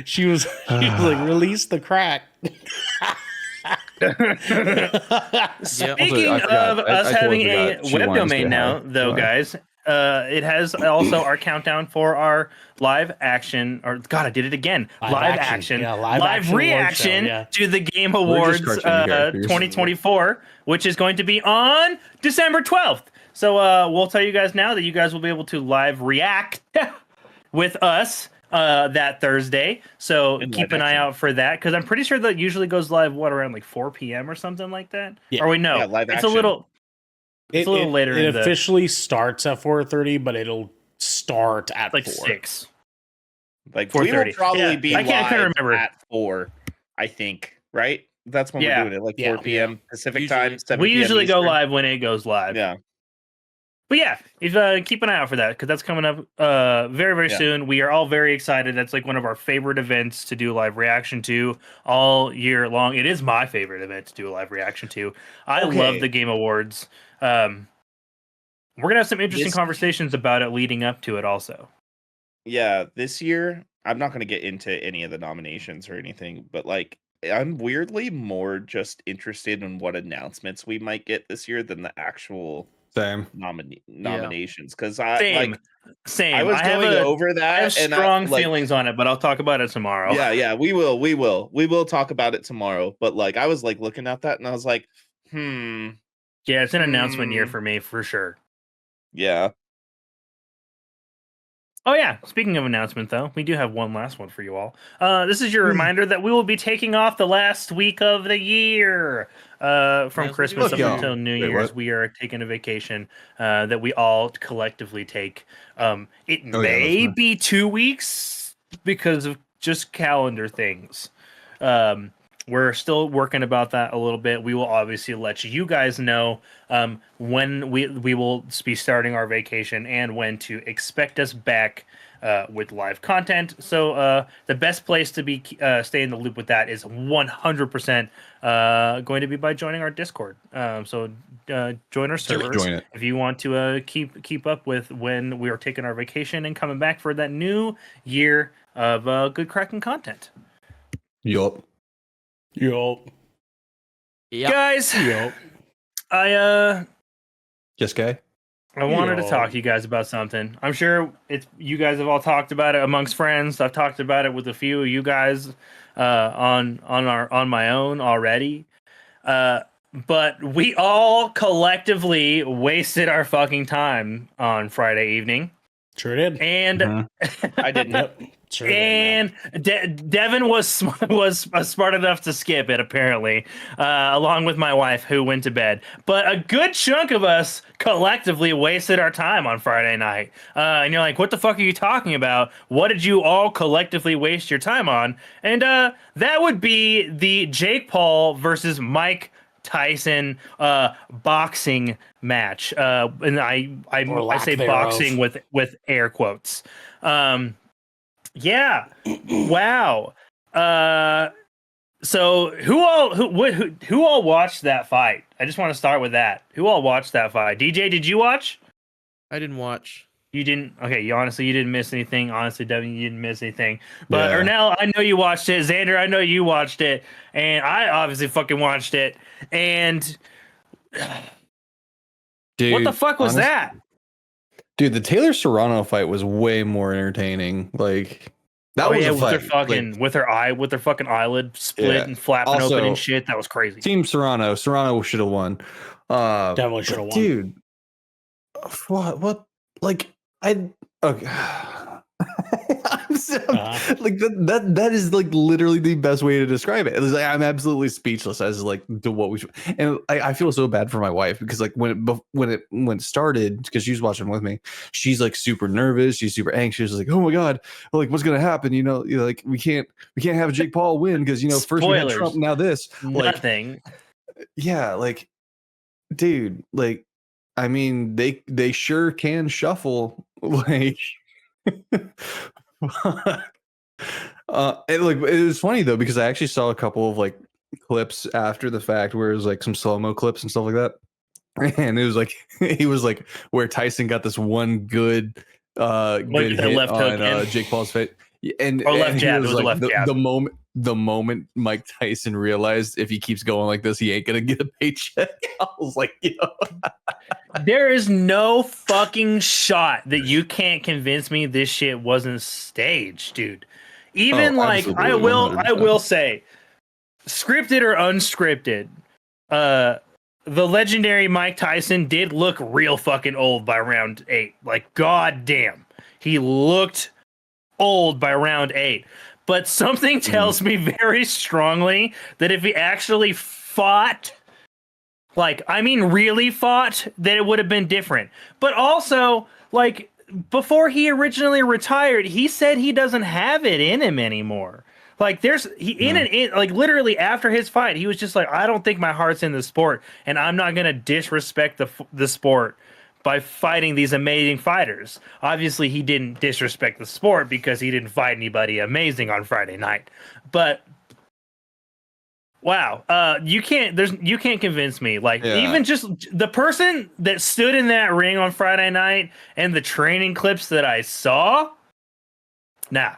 She was like, release the crack. Speaking I forgot. of I us having totally a forgot. She web wanted to domain say now, hi. though, Sorry. guys, it has also our countdown for our live action, or God, I did it again. Live action. Yeah, live action award reaction show, yeah. to the Game just Awards cartoon characters. 2024, which is going to be on December 12th. So we'll tell you guys now that you guys will be able to live react with us that Thursday. So In keep live an eye action. out for that, because I'm pretty sure that usually goes live around like 4 p.m. or something like that. Yeah. Or wait, no, Yeah, live it's action. a little. It's a little later It in the officially starts at 4:30, but it'll start at like 4. 6. Like we will 4:30. probably Yeah, be I can't live remember. at 4, I think, right? That's when Yeah. we're doing it, like Yeah. 4 p.m. Pacific Usually. time. 7 We p.m. usually go Eastern. live when it goes live. Yeah. But yeah, if keep an eye out for that, because that's coming up very, very Yeah. soon. We are all very excited. That's like one of our favorite events to do a live reaction to all year long. It is my favorite event to do a live reaction to. I Okay. love the Game Awards. We're gonna have some interesting This- conversations about it leading up to it, also. Yeah, this year I'm not going to get into any of the nominations or anything, but like I'm weirdly more just interested in what announcements we might get this year than the actual Same. nominations. Because I Same. like Same. I was going over I have that, and strong feelings on it, but I'll talk about it tomorrow. Yeah, we will talk about it tomorrow. But like, I was like looking at that, and I was like, Yeah, it's an announcement year for me for sure. yeah. Oh yeah, speaking of announcement though, we do have one last one for you all. This is your reminder that we will be taking off the last week of the year. From Yes, we Christmas do. up Yeah. until New Wait, Year's, what? we are taking a vacation that we all collectively take. It Oh, yeah, may that's be 2 weeks because of just calendar things. We're still working about that a little bit. We will obviously let you guys know when we will be starting our vacation and when to expect us back with live content. So the best place to be stay in the loop with that is 100% going to be by joining our Discord. So join our servers join it. if you want to keep up with when we are taking our vacation and coming back for that new year of good Kraken content. Yup. Yup. Yeah. Guys, Yup. Just gay. I wanted to Yo. talk to you guys about something. I'm sure you guys have all talked about it amongst friends. I've talked about it with a few of you guys on my own already. But we all collectively wasted our fucking time on Friday evening. Sure did. And I didn't. Yep. Sure did, man. And Devin was smart enough to skip it, apparently, along with my wife, who went to bed. But a good chunk of us collectively wasted our time on Friday night. And you're like, what the fuck are you talking about? What did you all collectively waste your time on? And that would be the Jake Paul versus Mike Tyson boxing match. And I say thereof. boxing with air quotes. Yeah. Wow. So who all watched that fight? I just want to start with that. Who all watched that fight? DJ, did you watch? I didn't watch. You didn't. Okay, you didn't miss anything. Honestly, Devin, you didn't miss anything. But Yeah. Ernell, I know you watched it. Xander, I know you watched it, and I obviously fucking watched it. And Dude, what the fuck was that? Dude, the Taylor Serrano fight was way more entertaining. Like that was a with fight. their fucking Like, with their fucking eyelid split Yeah. and flapping Also, open and shit. That was crazy. Team Serrano should have won. Definitely should have won. Dude, what? Like I okay. I'm so, like that is like literally the best way to describe it. It's like I'm absolutely speechless as like to what we should, and I feel so bad for my wife because like when it started, because she was watching with me, she's like super nervous, she's super anxious, like oh my god, like what's gonna happen, like we can't have Jake Paul win because first we had Spoilers. Trump, now this, like Nothing. yeah, like dude, like I mean they sure can shuffle like. It was funny though because I actually saw a couple of like clips after the fact where it was like some slow-mo clips and stuff like that, and it was like he was like where Tyson got this one good good that hit left hook on in. Jake Paul's face, and Or left and he jab, it was a like left jab. the moment Mike Tyson realized if he keeps going like this he ain't gonna get a paycheck, I was like There is no fucking shot that you can't convince me this shit wasn't staged, dude. Even Oh, like I absolutely, will 100%. say, scripted or unscripted, the legendary Mike Tyson did look real fucking old by round 8. Like goddamn, he looked old by round 8. But something tells me very strongly that if he actually fought, like, I mean, really fought, that it would have been different. But also, like, before he originally retired, he said he doesn't have it in him anymore. Like, like, literally after his fight, he was just like, I don't think my heart's in the sport, and I'm not going to disrespect the sport by fighting these amazing fighters. Obviously, he didn't disrespect the sport because he didn't fight anybody amazing on Friday night. But wow, you can't convince me. Like even just the person that stood in that ring on Friday night and the training clips that I saw, nah.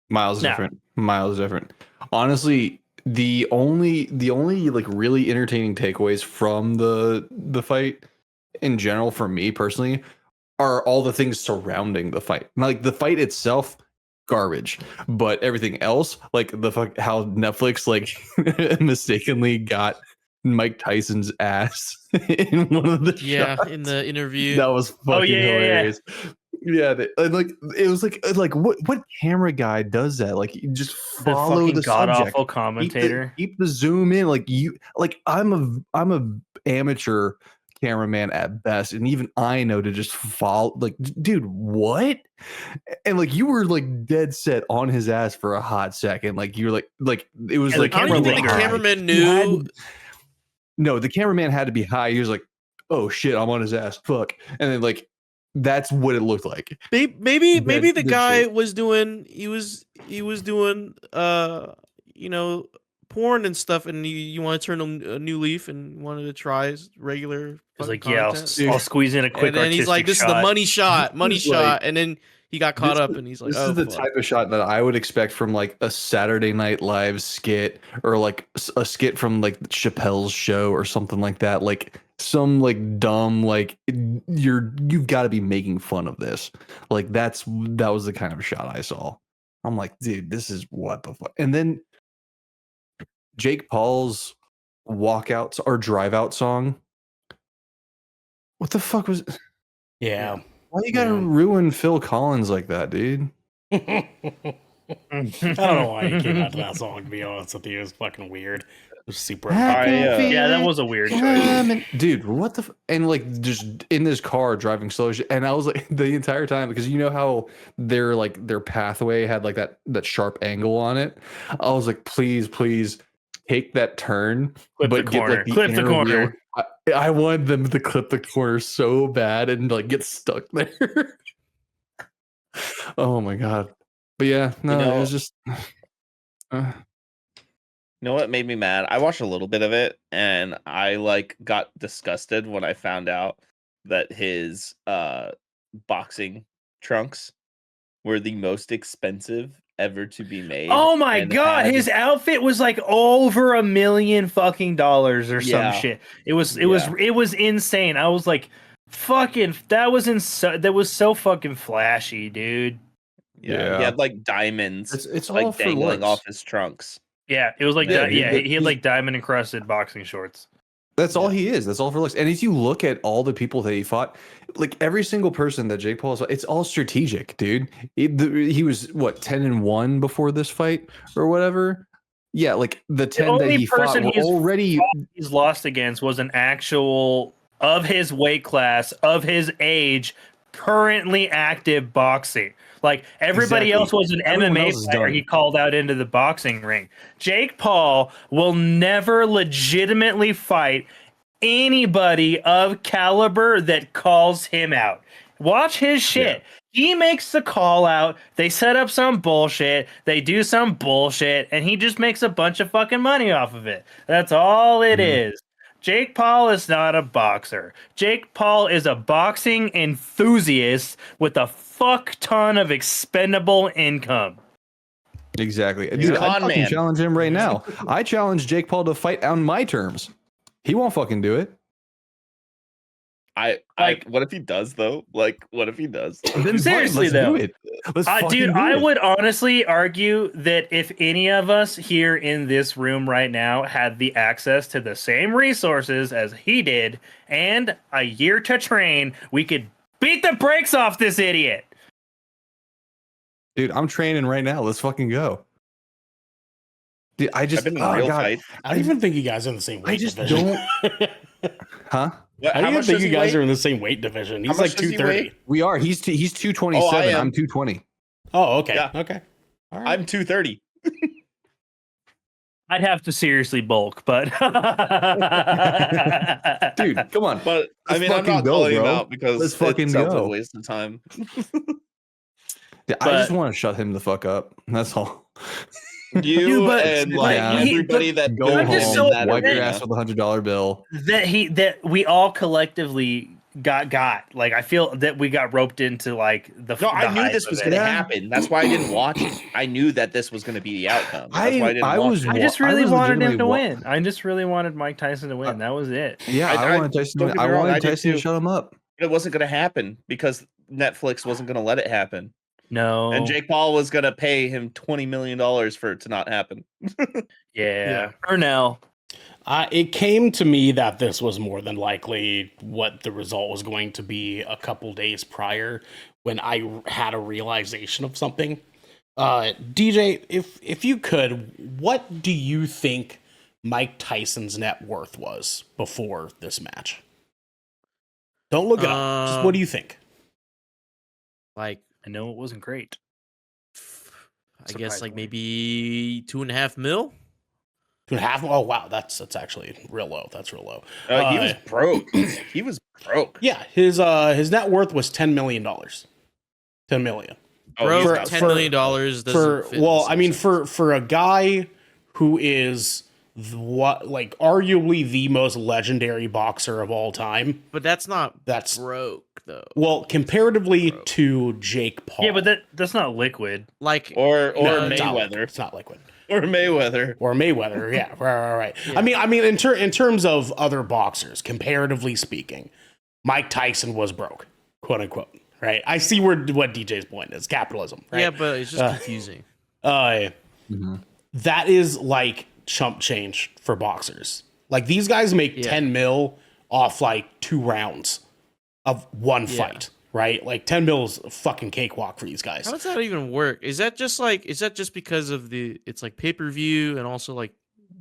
Miles different. Honestly, the only like really entertaining takeaways from the fight in general for me personally are all the things surrounding the fight. Like the fight itself, garbage, but everything else, like the fuck how Netflix like mistakenly got Mike Tyson's ass in one of the shots. in the interview. That was fucking yeah, yeah. hilarious. Yeah, and like it was like what camera guy does that? Like you just The follow fucking the god subject. awful commentator. Keep the zoom in. Like I'm a amateur cameraman at best, and even I know to just follow. Like, dude, what? And like you were like dead set on his ass for a hot second. Like you were like it was Yeah, like the I don't even think the lingered. cameraman You had- knew. no, the cameraman had to be high. He was like, "Oh shit, I'm on his ass." Fuck, and then like that's what it looked like. Maybe the That guy shit. was doing he was doing porn and stuff, and you want to turn a new leaf and wanted to try his regular. He's fucking like, yeah, content. I'll squeeze in a quick And then he's like, artistic "This is the shot." money shot, money This is like- shot," and then he got caught This up, is- and he's like, this "Oh, is the fuck." type of shot that I would expect from like a Saturday Night Live skit or like a skit from like Chappelle's show or something like that. Like some like dumb like you've got to be making fun of this. Like that was the kind of shot I saw. I'm like, dude, this is what the fuck. And then Jake Paul's walkout or drive out song. What the fuck was? Yeah. Why you gotta Yeah. ruin Phil Collins like that, dude? I don't know why he came out to that song, to be honest with you. It was fucking weird. It was super. Yeah, that was a weird choice. Dude, what the and like just in this car driving slow and I was like the entire time because you know how their pathway had like that sharp angle on it. I was like, please take that turn, Clip the but get corner. like the Clip the inner corner. wheel. I wanted them to clip the corner so bad and like get stuck there. Oh my god. But yeah, no, You know- it was just You know what made me mad? I watched a little bit of it and I like got disgusted when I found out that his boxing trunks were the most expensive ever to be made. Oh my and god, had- his outfit was like over $1 million fucking dollars or Yeah. some shit. It was insane. I was like, fucking that was so fucking flashy, dude. Yeah. He had like diamonds it's all like for dangling looks. off his trunks. Yeah, it was like Yeah, that. dude, Yeah, but he had like diamond encrusted boxing shorts. That's all he is. That's all for looks. And if you look at all the people that he fought, like every single person that Jake Paul is, it's all strategic, dude. He was what 10-1 before this fight or whatever. Yeah, like the 10 that only he fought person were he's already. He's lost against was an actual of his weight class, of his age, currently active boxing. Like everybody Exactly. else was an Everyone MMA else is fighter done. he called out into the boxing ring. Jake Paul will never legitimately fight anybody of caliber that calls him out. Watch his shit. He makes the call out. They set up some bullshit. They do some bullshit, and he just makes a bunch of fucking money off of it. That's all it is. Jake Paul is not a boxer. Jake Paul is a boxing enthusiast with a fuck ton of expendable income. Exactly. He's Dude, a con I fucking man. challenge him right now. I challenge Jake Paul to fight on my terms. He won't fucking do it. What if he does though? Like, what if he does? Then Seriously, let's though. do it. Let's fucking Dude, do I it. would honestly argue that if any of us here in this room right now had the access to the same resources as he did and a year to train, we could beat the brakes off this idiot. Dude, I'm training right now. Let's fucking go. Dude, I just I've been in oh, real God. fight. I don't even think you guys are in the same weight I just division. Huh? What, I how don't even much think does you he guys weigh? are in the same weight division. He's How like much does he 230. weigh? We are. He's 227. Oh, I am. I'm 220. Oh, okay. Yeah. Okay. All right. I'm 230. I'd have to seriously bulk, but Dude, come on. But I Let's mean, I'm fucking not go, calling him bro. out because Let's it fucking sounds like go. a waste of time. Yeah, I just want to shut him the fuck up. That's all. You but- and but like he- everybody that Go I'm home, just so wipe your upset. ass with a $100 bill. that we all collectively got. Like, I feel that we got roped into like the. No, I the knew hype this of was it. going to happen. That's why I didn't watch it. I knew that this was going to be the outcome. That's why I didn't watch it. I just really was wanted him to legitimately win. I just really wanted Mike Tyson to win. That was it. Yeah, I wanted Tyson. don't get me I wrong, I wanted did Tyson to too. shut him up. But it wasn't going to happen because Netflix wasn't going to let it happen. No. And Jake Paul was going to pay him $20 million for it to not happen. Yeah. Or now. It came to me that this was more than likely what the result was going to be a couple days prior when I had a realization of something. DJ, if you could, what do you think Mike Tyson's net worth was before this match? Don't look it up. Just what do you think? Like, I know it wasn't great. I guess like Surprisingly. maybe 2.5 mil. 2.5? Oh wow, that's actually real low. That's real low. He was broke. He was broke. Yeah, his net worth was $10 million. $10 million. Bro, for- $10 for- million doesn't For fit in well, the I mean, sentence. for a guy who is like arguably the most legendary boxer of all time, But that's not that's broke though. well comparatively to Jake Paul. Yeah, but that's not liquid. Like, Or No, it's not liquid. Mayweather. It's not liquid. Or Mayweather. Or Mayweather, yeah, right. I mean, in terms of other boxers, comparatively speaking, Mike Tyson was broke, quote unquote. Right? I see what DJ's point is: capitalism. Right? yeah, but it's just confusing. That is like chump change for boxers. Like these guys make 10 mil off like 2 rounds of one fight, right? Like 10 mil is a fucking cakewalk for these guys. How does that even work? Is that just because of it's like pay-per-view and also like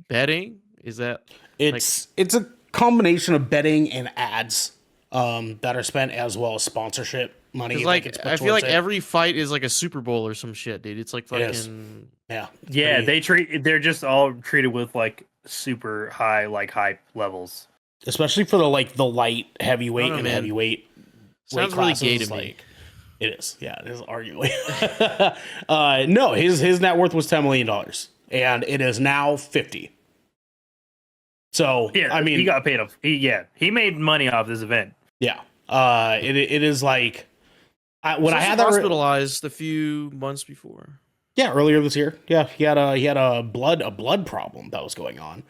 betting? Is that It's a combination of betting and ads that are spent as well as sponsorship money. 'cause, that like gets put I feel towards like it. every fight is like a Super Bowl or some shit, dude. It's like is. fucking Yeah. Yeah, Pretty- they're just all treated with like super high like hype levels. especially for the light heavyweight I don't and know, man. heavyweight sounds weight really gay classes, to me. like, it is. Yeah, it is arguably. No, his net worth was $10 million and it is now 50. So, Yeah, I mean, he got paid off. He made money off this event. yeah, it is like, when I had that, hospitalized a few months before. yeah, earlier this year. Yeah. He had a blood problem that was going on.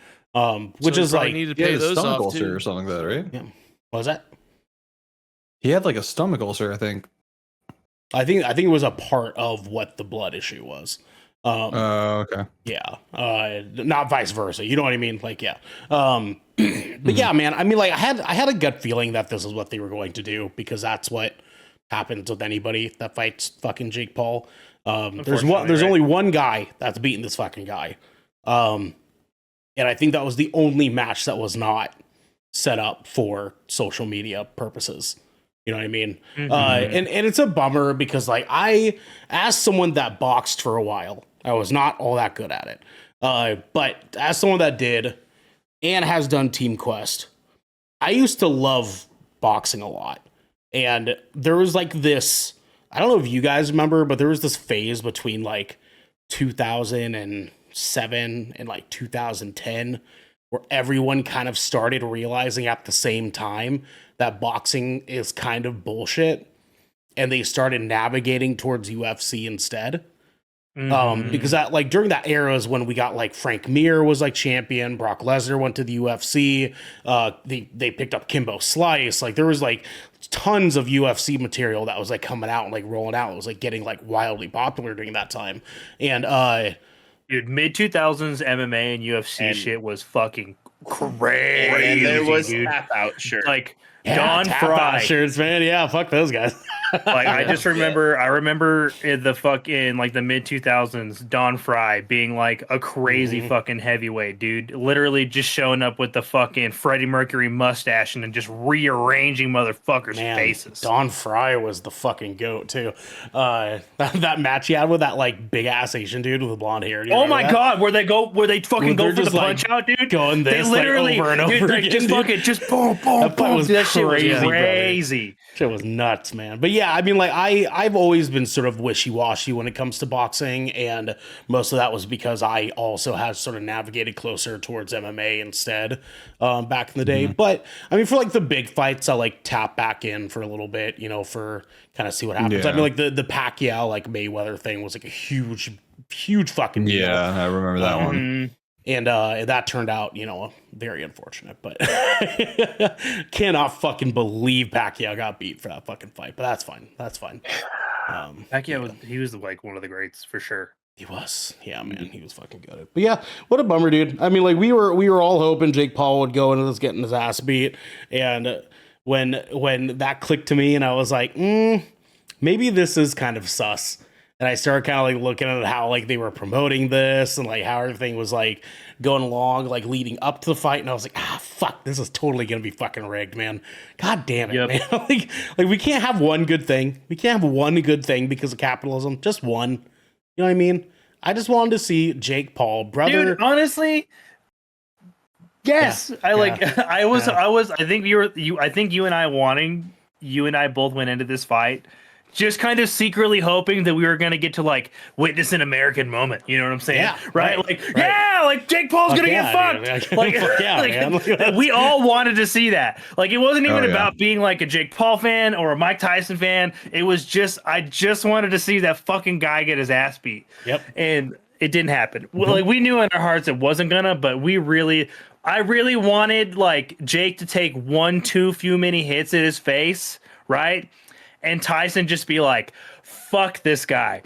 Which So he is probably like, needed to He pay had a those stomach off ulcer too. or something like that, right? yeah. What was that? He had like a stomach ulcer, I think. I think it was a part of what the blood issue was. Okay. Yeah. Not vice versa. You know what I mean? Like, yeah. But yeah, man, I mean, like, I had a gut feeling that this is what they were going to do because that's what happens with anybody that fights fucking Jake Paul. There's only one guy that's beaten this fucking guy. And I think that was the only match that was not set up for social media purposes. You know what I mean? And it's a bummer because, like, as someone that boxed for a while, I was not all that good at it. But as someone that did and has done Team Quest, I used to love boxing a lot. And there was like this, I don't know if you guys remember, but there was this phase between like 2007 and like 2010 where everyone kind of started realizing at the same time that boxing is kind of bullshit, and they started navigating towards UFC instead. Because that, like, during that era is when we got like Frank Mir was like champion, Brock Lesnar went to the UFC, they picked up Kimbo Slice, like there was like tons of UFC material that was like coming out and like rolling out. It was like getting like wildly popular during that time. And Dude, mid 2000s MMA and UFC And- shit was fucking crazy. And there was dude. tap out shirt. Like yeah, Don tap Fry. out shirts, man. Yeah, fuck those guys. Like I just remember, I remember in the fucking like the mid 2000s, Don Fry being like a crazy fucking heavyweight dude, literally just showing up with the fucking Freddie Mercury mustache and then just rearranging motherfuckers' Man, faces. Don Fry was the fucking goat too. That match he had with that like big ass Asian dude with the blonde hair. Do you Oh remember my that? god, where they fucking They're go for the just, like, punch out, dude? going They this, like, literally over and dude, over like, again, just dude. fucking just boom, boom, That fight boom. was That shit was crazy, brother. crazy. Shit was nuts, man. But yeah, I mean, like I've always been sort of wishy-washy when it comes to boxing, and most of that was because I also had sort of navigated closer towards MMA instead back in the day. But I mean, for like the big fights, I like tap back in for a little bit, you know, for kind of see what happens. I Yeah. mean, like the Pacquiao like Mayweather thing was like a huge fucking deal. Yeah, I remember that one. And that turned out, you know, very unfortunate, but cannot fucking believe Pacquiao got beat for that fucking fight. But that's fine. That's fine. Pacquiao he was like one of the greats for sure. He was, yeah, man, he was fucking good. But yeah, what a bummer, dude. I mean, like we were all hoping Jake Paul would go into this getting his ass beat, and when that clicked to me, and I was like, maybe this is kind of sus. And I started kind of like looking at how like they were promoting this and like how everything was like going along, like leading up to the fight. And I was like, fuck, this is totally gonna be fucking rigged, man. God damn it, man. like we can't have one good thing. We can't have one good thing because of capitalism. Just one. You know what I mean? I just wanted to see Jake Paul, brother. Dude, honestly, yes. Yeah. I think you and I both went into this fight just kind of secretly hoping that we were going to get to like witness an American moment. You know what I'm saying? Yeah, right? right, Like, right. yeah, like Jake Paul's going to get fucked. Dude. Like, Fuck yeah, man. we all wanted to see that. Like, it wasn't even Oh, yeah. about being like a Jake Paul fan or a Mike Tyson fan. It was just, I just wanted to see that fucking guy get his ass beat. Yep. And it didn't happen. Well, like we knew in our hearts it wasn't gonna, but I really wanted like Jake to take few many hits at his face, right? And Tyson just be like, fuck this guy.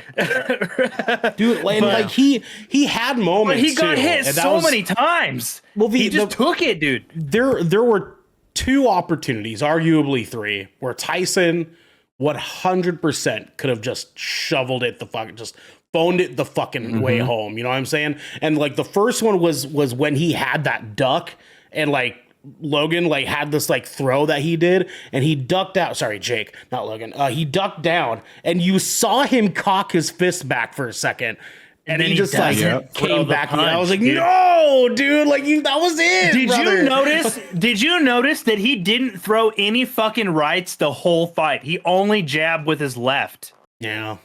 Dude, and like he had moments. But he got too, hit and that so was- many times. Well, he just took it, dude. There were two opportunities, arguably three, where Tyson 100% could have just shoveled it just phoned it the fucking way home. You know what I'm saying? And like the first one was when he had that duck and like Logan like had this like throw that he did and he ducked out. Sorry, Jake, not Logan. He ducked down and you saw him cock his fist back for a second. And then he just like doesn't throw came the back. punch, I was like, dude. no, dude, like that was it. Did brother. you notice that he didn't throw any fucking rights the whole fight? He only jabbed with his left. Yeah.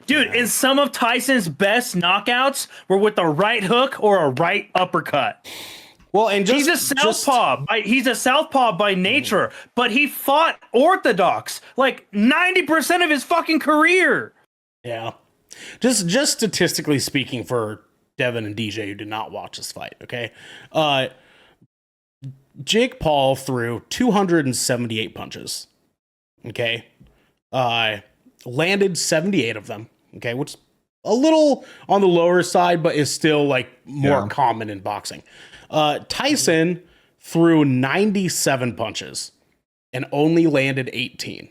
Dude, and some of Tyson's best knockouts were with a right hook or a right uppercut. Well, and He's a southpaw. He's a southpaw by nature, but he fought orthodox like 90% of his fucking career. Yeah. Just statistically speaking for Devin and DJ who did not watch this fight, okay? Jake Paul threw 278 punches. Okay? Landed 78 of them, okay? Which is a little on the lower side, but is still like more common in boxing. Tyson threw 97 punches and only landed 18.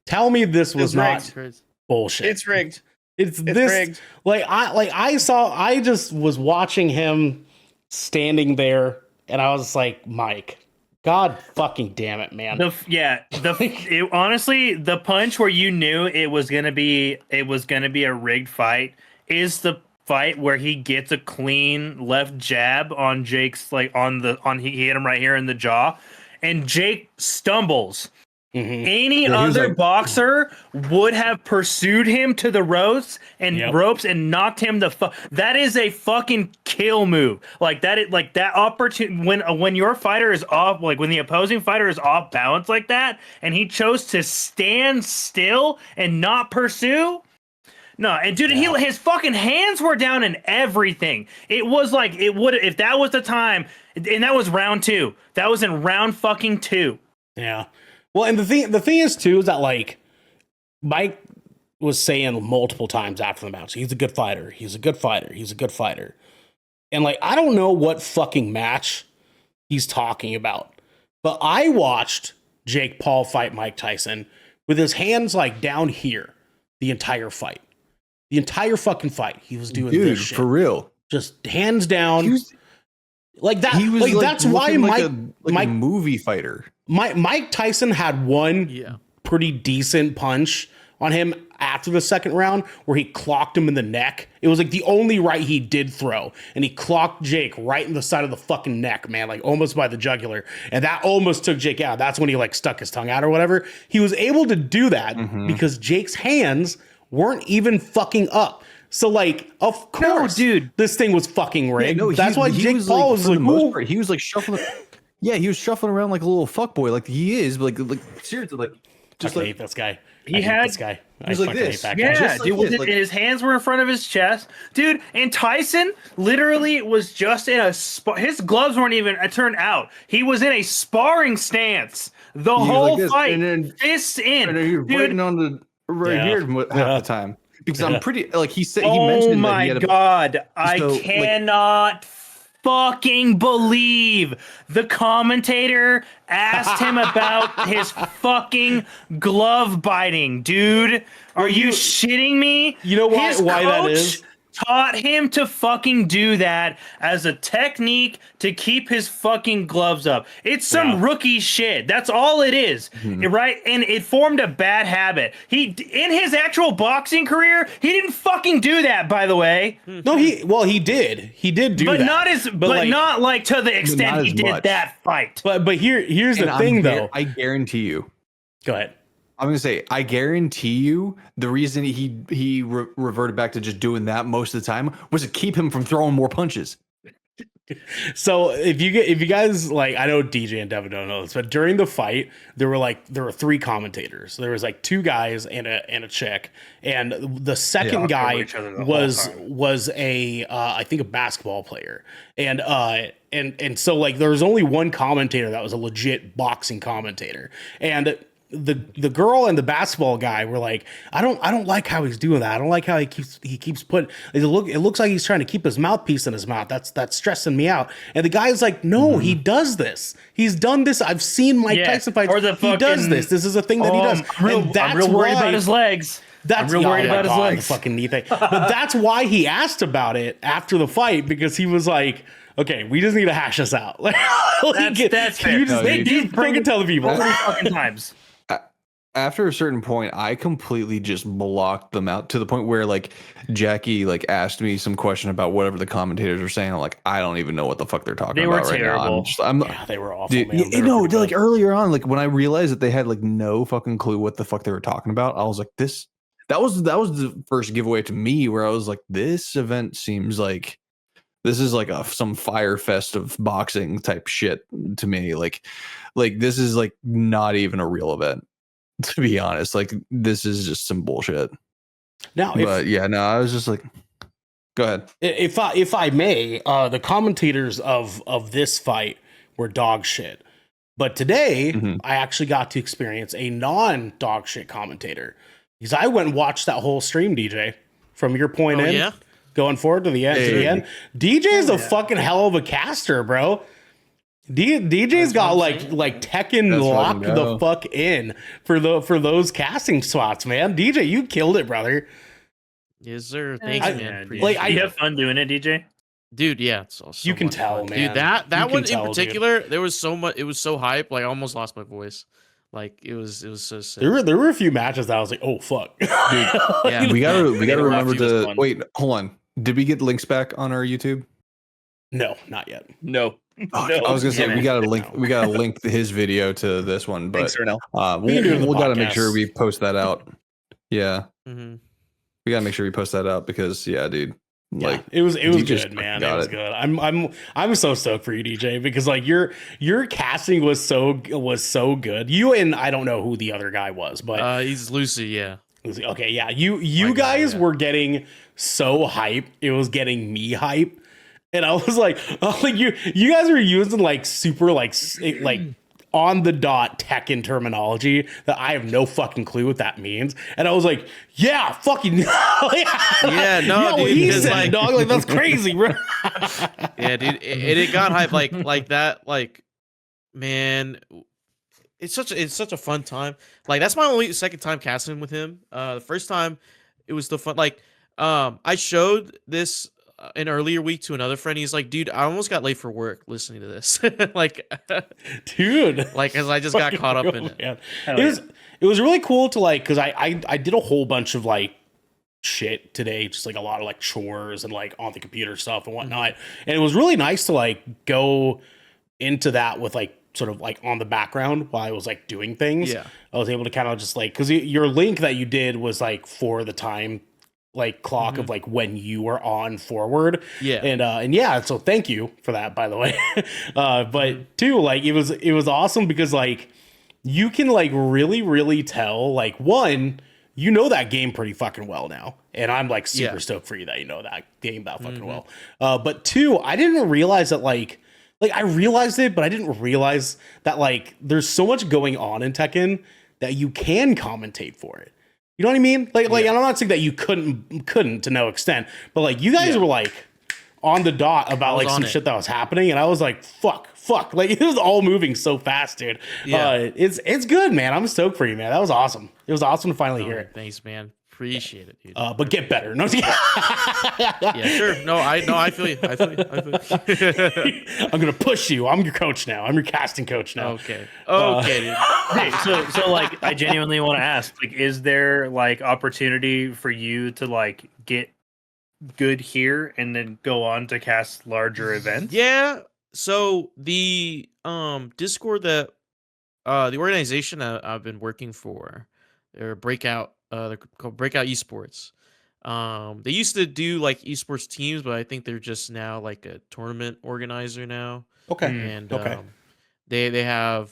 Tell me this was not bullshit. It's rigged. It's this rigged. I just was watching him standing there and I was like, Mike, God fucking damn it, man. Honestly, the punch where you knew it was gonna be a rigged fight is the fight where he gets a clean left jab on Jake's he hit him right here in the jaw, and Jake stumbles. Mm-hmm. Any other boxer would have pursued him to the ropes and knocked him the fuck. That is a fucking kill move. Like that opportunity when your fighter is off, like when the opposing fighter is off balance like that, and he chose to stand still and not pursue. No, and dude, his fucking hands were down and everything. It was like it would if that was the time, and that was round 2. That was in round fucking 2. Yeah. Well, and the thing is too is that like Mike was saying multiple times after the match, he's a good fighter. He's a good fighter. He's a good fighter. And like I don't know what fucking match he's talking about, but I watched Jake Paul fight Mike Tyson with his hands like down here the entire fight. The entire fucking fight. He was doing this shit. For real. Just hands down. Like that. He was like that's why Mike a movie fighter. Mike Tyson had one pretty decent punch on him after the second round where he clocked him in the neck. It was like the only right he did throw, and he clocked Jake right in the side of the fucking neck, man, like almost by the jugular, and that almost took Jake out. That's when he like stuck his tongue out or whatever. He was able to do that because Jake's hands weren't even fucking up. So like, of course, dude, this thing was fucking rigged. No, that's why Jake Paul was for like, the most "Ooh." part, he was like shuffling. Yeah, he was shuffling around like a little fuckboy, like he is. But like seriously, like Just hate this guy. He I hate had- this guy. I He's like fucking hate this. that guy. Yeah, Just like dude, this, like- his hands were in front of his chest, dude. And Tyson literally was just in a his gloves weren't even turned out. He was in a sparring stance the was whole like this, fight, and then- fists in, And he was dude. biting on the right Yeah. here half Yeah. the time because I'm pretty like he said. He Oh mentioned that my he had a, god, I So, like- cannot fucking believe the commentator asked him about his fucking glove biting, dude. Are you shitting me? You know why- His why that coach is? taught him to fucking do that as a technique to keep his fucking gloves up. It's some rookie shit. That's all it is, right? And it formed a bad habit. He, in his actual boxing career, he didn't fucking do that, by the way. No, he did. He did do But that. not as, but like, not like to the extent not he as did much. that fight. But here's the and thing, though. I guarantee you. Go ahead. I'm gonna say I guarantee you the reason he reverted back to just doing that most of the time was to keep him from throwing more punches. So if you guys like, I know DJ and Devin don't know this, but during the fight there were three commentators. There was like two guys and a chick, and the second guy each other the whole was a I think a basketball player, and so like there was only one commentator that was a legit boxing commentator, and the girl and the basketball guy were like, I don't like how he's doing that. I don't like how he keeps putting it looks like he's trying to keep his mouthpiece in his mouth. That's stressing me out. And the guy's like, no, he does this. He's done this. I've seen Mike Tyson fights. or the He does fucking- this. This is a thing that he does. I'm real, And I'm real worried about his legs. That's I'm real worried oh my about his God, legs. the fucking knee thing. But that's why he asked about it after the fight, because he was like, okay, we just need to hash this out. Like, That's can fair. you just, They you did just bring fucking it tell the people. 40 fucking times. After a certain point, I completely just blocked them out to the point where like Jackie like asked me some question about whatever the commentators were saying. I'm like, I don't even know what the fuck they're talking They about were right terrible. now. I'm Yeah, they were awful, dude, man. you They were know, pretty like bad. earlier on, like when I realized that they had like no fucking clue what the fuck they were talking about, I was like, this. That was the first giveaway to me where I was like, this event seems like this is like some fire fest of boxing type shit to me. Like this is like not even a real event. To be honest, like this is just some bullshit. Now, But yeah, no, I was just like, go ahead. if I may, the commentators of this fight were dog shit. But today, I actually got to experience a non-dog shit commentator, because I went and watched that whole stream, DJ, from your point in, yeah? going forward to the end. To the end. DJ is a fucking hell of a caster, bro. DJ's got like Tekken That's locked fucking the dope. fuck in for those casting spots, man. DJ, you killed it, brother. Yes, sir. Thanks, I- man. Appreciate like, it. You have fun doing it, DJ? Dude, yeah, it's so You can much tell, fun. man. Dude, that You can one tell, in dude. particular, there was so much. It was so hype. Like, I almost lost my voice. Like, it was so sick. There were a few matches that I was like, oh fuck. Yeah. We gotta remember Rocky was to fun. wait. Hold on. Did we get links back on our YouTube? No, not yet. No. Oh, No. I was gonna say Damn we it. gotta link. We gotta link his video to this one, but Thanks, Ernell. We can do it in the we'll gotta make podcast. sure we post that out. Yeah, Mhm. we gotta make sure we post that out because yeah, dude. Yeah, Like it was you just good, man. It got was it. good. I'm so stoked for you, DJ, because like your casting was so good. You and I don't know who the other guy was, but He's Lucy, yeah. okay, yeah. You My guy, guys yeah. were getting so hype. It was getting me hype. And I was like, you guys were using like super like on the dot Tekken terminology that I have no fucking clue what that means. And I was like, yeah, fucking Yeah, no, what dude, he because, said, like- dog. Like that's crazy, bro. Yeah, dude. It got hype like that. Like, man, it's such a fun time. Like, that's my only second time casting with him. The first time it was the fun. Like, I showed this an earlier week to another friend. He's like, dude, I almost got late for work listening to this. like, Dude. like, cause I just got caught up in it. Man. Hell It was really cool to like, cause I did a whole bunch of like shit today, just like a lot of like chores and like on the computer stuff and whatnot. And it was really nice to like go into that with like sort of like on the background while I was like doing things. Yeah. I was able to kind of just like, cause your link that you did was like for the time like clock of like when you were on forward. Yeah. And yeah, so thank you for that, by the way. But too, like it was awesome because like you can like really tell like one, you know that game pretty fucking well now. And I'm like super stoked for you that you know that game that fucking well. But two, I didn't realize that like I realized it, but I didn't realize that like there's so much going on in Tekken that you can commentate for it. You know what I mean? Like and I'm not saying that you couldn't to no extent, but like you guys were like on the dot about like some shit that was happening, and I was like, fuck. Like it was all moving so fast, dude. Yeah. It's good, man. I'm stoked for you, man. That was awesome. It was awesome to finally hear it. Thanks, man. Appreciate it, dude. But get better. No, yeah, sure. No, I feel you. I'm gonna push you. I'm your coach now. I'm your casting coach now. Okay. Okay, dude. Hey, so like, I genuinely want to ask, like, is there like opportunity for you to like get good here and then go on to cast larger events? Yeah. So the Discord that the organization that I've been working for, they're they're called Breakout Esports. They used to do like esports teams, but I think they're just now like a tournament organizer now. Okay. And Okay. they have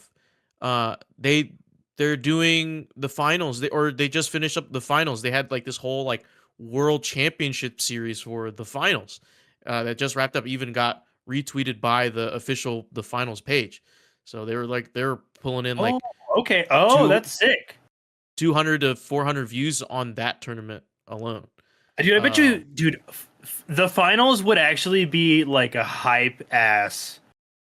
they're doing the finals. They just finished up the finals. They had like this whole like world championship series for the finals that just wrapped up. Even got retweeted by the finals page. So they were pulling in like okay. That's sick. 200 to 400 views on that tournament alone. Dude, I bet you, dude, the finals would actually be like a hype ass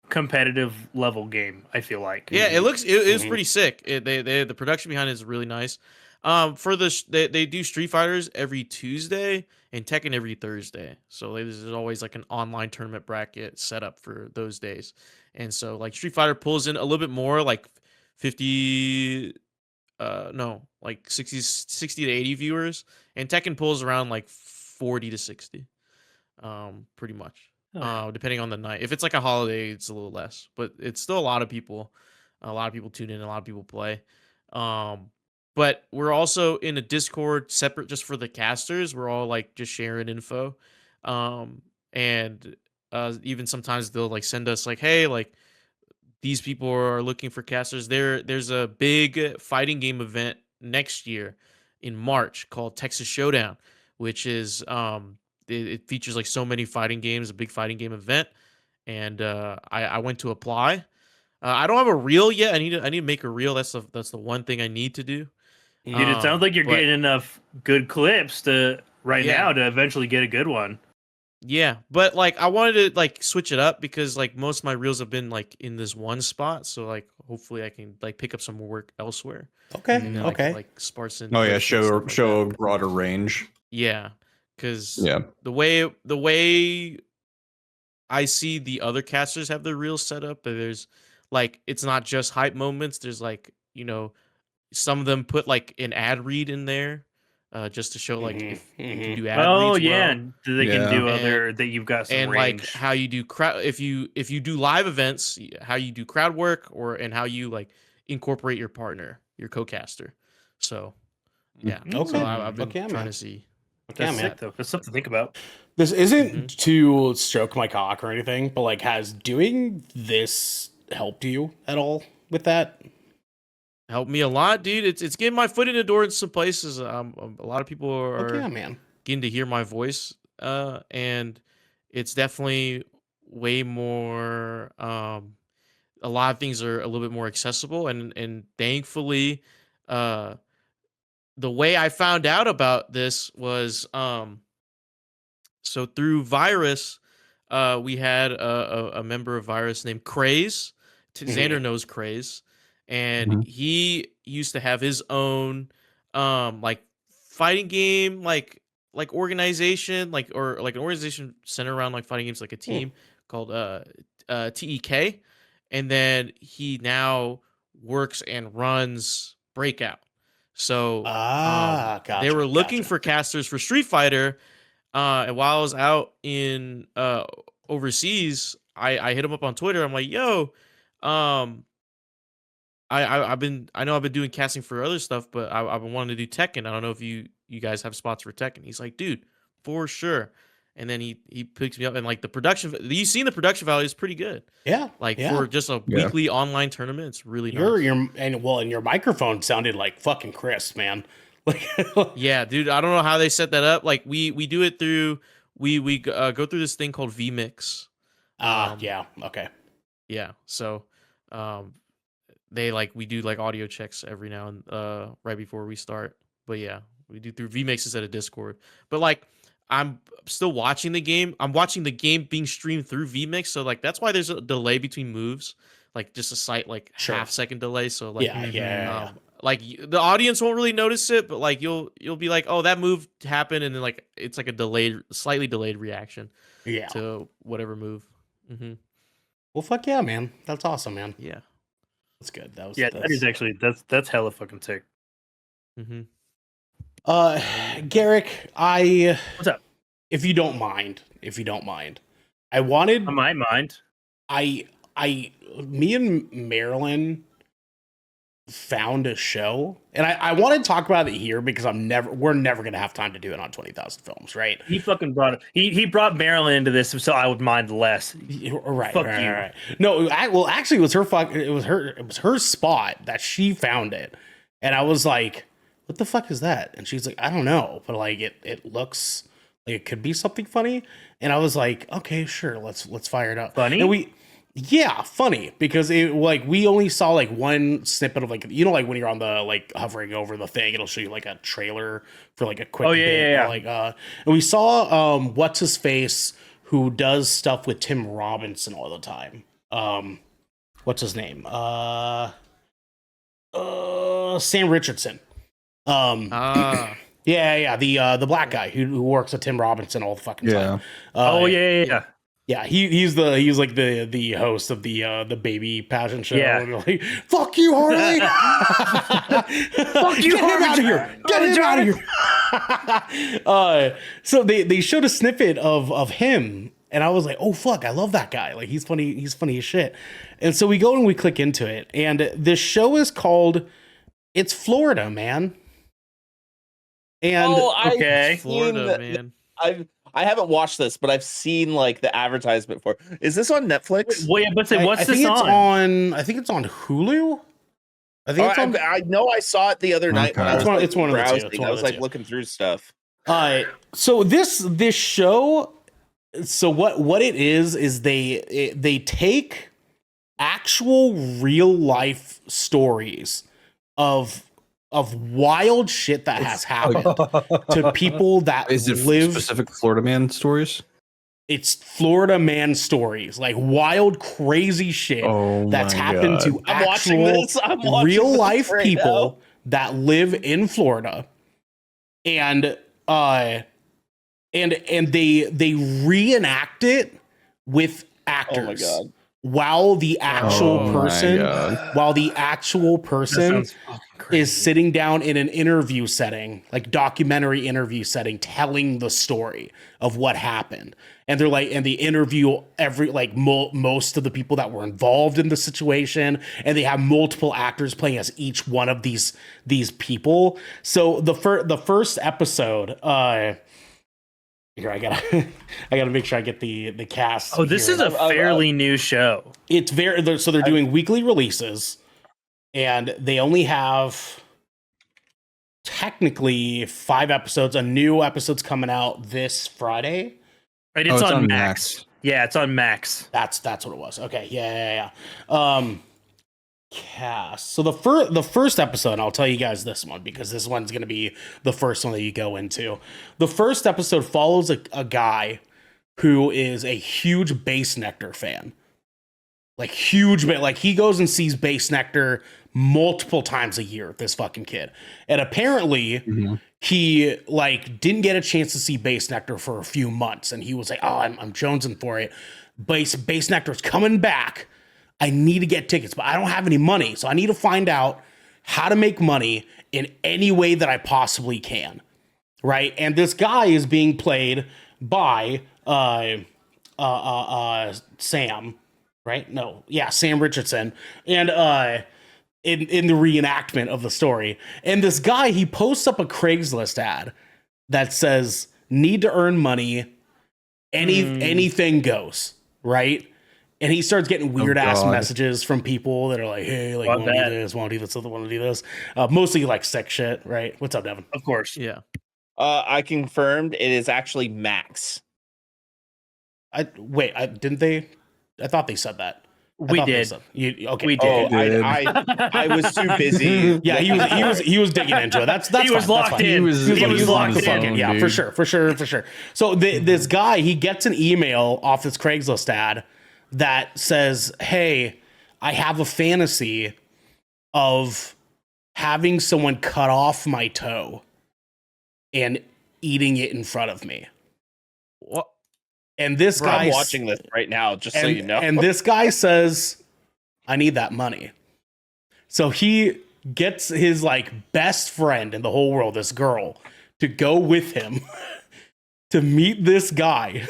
competitive level game. I feel like. Yeah, it is pretty sick. The production behind it is really nice. They do Street Fighters every Tuesday and Tekken every Thursday. So there's always like an online tournament bracket set up for those days. And so like Street Fighter pulls in a little bit more, like 60 to 80 viewers, and Tekken pulls around like 40 to 60. Pretty much. Depending on the night. If it's like a holiday, it's a little less, but it's still a lot of people. A lot of people tune in, a lot of people play. But we're also in a Discord separate just for the casters. We're all like just sharing info. And even sometimes they'll like send us like, hey, like these people are looking for casters. There's a big fighting game event next year in March called Texas Showdown, which is it features like so many fighting games, a big fighting game event. And I went to apply. I don't have a reel yet. I need to make a reel. That's the one thing I need to do. Dude, it sounds like you're getting enough good clips now to eventually get a good one. Yeah, but like I wanted to like switch it up because like most of my reels have been like in this one spot, so like hopefully I can like pick up some more work elsewhere. Okay. And then, like sparse in. Oh yeah, clips and stuff like show a that. broader range. Yeah, because Yeah. the way I see the other casters have their reels set up, there's like it's not just hype moments. There's like some of them put like an ad read in there. Just to show like if you can do ad reads well. They can do other that you've got some and range. like how you do crowd if you do live events, how you do crowd work and how you like incorporate your partner, your co-caster. So yeah, so I've been trying to see. That's sick though. That's something to think about. This isn't to stroke my cock or anything, but like, has doing this helped you at all with that? Helped me a lot, dude. It's getting my foot in the door in some places. A lot of people are getting to hear my voice, and it's definitely way more. A lot of things are a little bit more accessible, and thankfully, the way I found out about this was so through Virus, we had a member of Virus named Craze. Xander knows Craze. And he used to have his own like fighting game like like organization, or like an organization centered around like fighting games, like a team called TEK, and then he now works and runs Breakout. So Gotcha. they were looking for casters for Street Fighter, and while I was out in overseas, I hit him up on Twitter. I'm like, yo, I know I've been doing casting for other stuff, but I've been wanting to do Tekken. I don't know if you guys have spots for Tekken. He's like, dude, for sure. And then he picks me up, and like the production, you seen the production value is pretty good. Yeah, Like for just a weekly online tournament, it's really nice. And your microphone sounded like fucking crisp, man. Like, Yeah, dude, I don't know how they set that up. Like we do it through we go through this thing called vMix. yeah, okay. Yeah, so we do like audio checks every now and right before we start. But yeah, we do through vMix instead of Discord. But like I'm still watching the game. I'm watching the game being streamed through vMix, so like that's why there's a delay between moves, like just a slight like half-second delay. So like Yeah. Like the audience won't really notice it, but like you'll be like, oh, that move happened, and then like it's like a slightly delayed reaction to whatever move. Mm-hmm. Well, fuck yeah, man. That's awesome, man. Yeah, that's good. That is actually that's hella fucking sick. Mm-hmm. Garrick, What's up? If you don't mind, I wanted. I might mind. Me and Marilyn found a show, and I want to talk about it here because we're never gonna have time to do it on 20,000 Films, right? He fucking brought it. He brought Marilyn into this, so I would mind less. Right. Fuck right, you. right. No, well, actually, it was her spot that she found it, and I was like, "What the fuck is that?" And she's like, "I don't know, but like it looks like it could be something funny." And I was like, "Okay, sure, let's fire it up." Funny? And funny, because we only saw like one snippet of like, like when you're on the like hovering over the thing, it'll show you like a trailer for like a quick bit. Yeah. Like and we saw what's his face, who does stuff with Tim Robinson all the time. What's his name? Sam Richardson. The black guy who works with Tim Robinson all the fucking time. Yeah, he's like the host of the baby passion show. Yeah. And like, fuck you, Harley. Fuck you, Get him out of here. Get him out of here. So they showed a snippet of him, and I was like, oh fuck, I love that guy. Like he's funny as shit. And so we go and we click into it, and this show is called It's Florida, man. And Florida, man. I haven't watched this, but I've seen like the advertisement for. Is this on Netflix? Wait, but what's I this think on? I think it's on Hulu. I think it's on. I know I saw it the other night when I was it's one of the two. browsing. I was like looking through stuff. So this show. So what it is they take actual real life stories of wild shit that has happened to people that live. Specific Florida man stories? It's Florida man stories, like wild, crazy shit that's happened to actual real life people that live in Florida, and they reenact it with actors. Oh my God. While the actual person is sitting down in an interview setting, like documentary interview setting, telling the story of what happened. And they're like, and they interview most of the people that were involved in the situation, and they have multiple actors playing as each one of these people. So the first episode, here, I gotta make sure I get the cast. Oh, this is a fairly new show. It's so they're doing weekly releases, and they only have technically 5 episodes. A new episode's coming out this Friday. Right, it's on Max. Yeah, it's on Max. That's what it was. Okay, yeah. Cast. So the first episode, and I'll tell you guys this one because this one's going to be the first one that you go into. The first episode follows a guy who is a huge Bass Nectar fan. Like he goes and sees Bass Nectar multiple times a year, this fucking kid. And apparently he like didn't get a chance to see Base Nectar for a few months, and he was like, "Oh, I'm jonesing for it. Base Nectar's coming back. I need to get tickets, but I don't have any money, so I need to find out how to make money in any way that I possibly can." Right, and this guy is being played by Sam. Right? No, yeah, Sam Richardson, and in the reenactment of the story. And this guy, he posts up a Craigslist ad that says, "Need to earn money, anything goes," right? And he starts getting weird ass messages from people that are like, "Hey, like, want to do this, want to do this, want to do this." Mostly like sex shit, right? What's up, Devin? Of course. Yeah. I confirmed it is actually Max. Didn't they? I thought they said that. We did. Okay. We did. I was too busy. Yeah, he was digging into it. That's He was fine, locked that's fine. in. He was locked on the in. phone, Yeah, dude. for sure. So this guy, he gets an email off this Craigslist ad that says, "Hey, I have a fantasy of having someone cut off my toe and eating it in front of me." What? And this Bro, guy, I'm watching this right now, just so you know. and this guy says, "I need that money." So he gets his like best friend in the whole world, this girl, to go with him to meet this guy.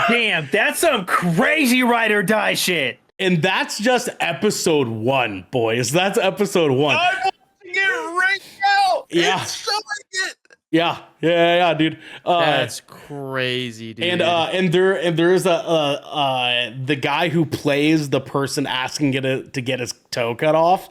Damn, that's some crazy ride or die shit. And that's just episode 1, boys. That's episode 1. I'm watching it right now. Yeah. It's showing it. Yeah, dude. That's crazy, dude. And there is the guy who plays the person asking to get his toe cut off,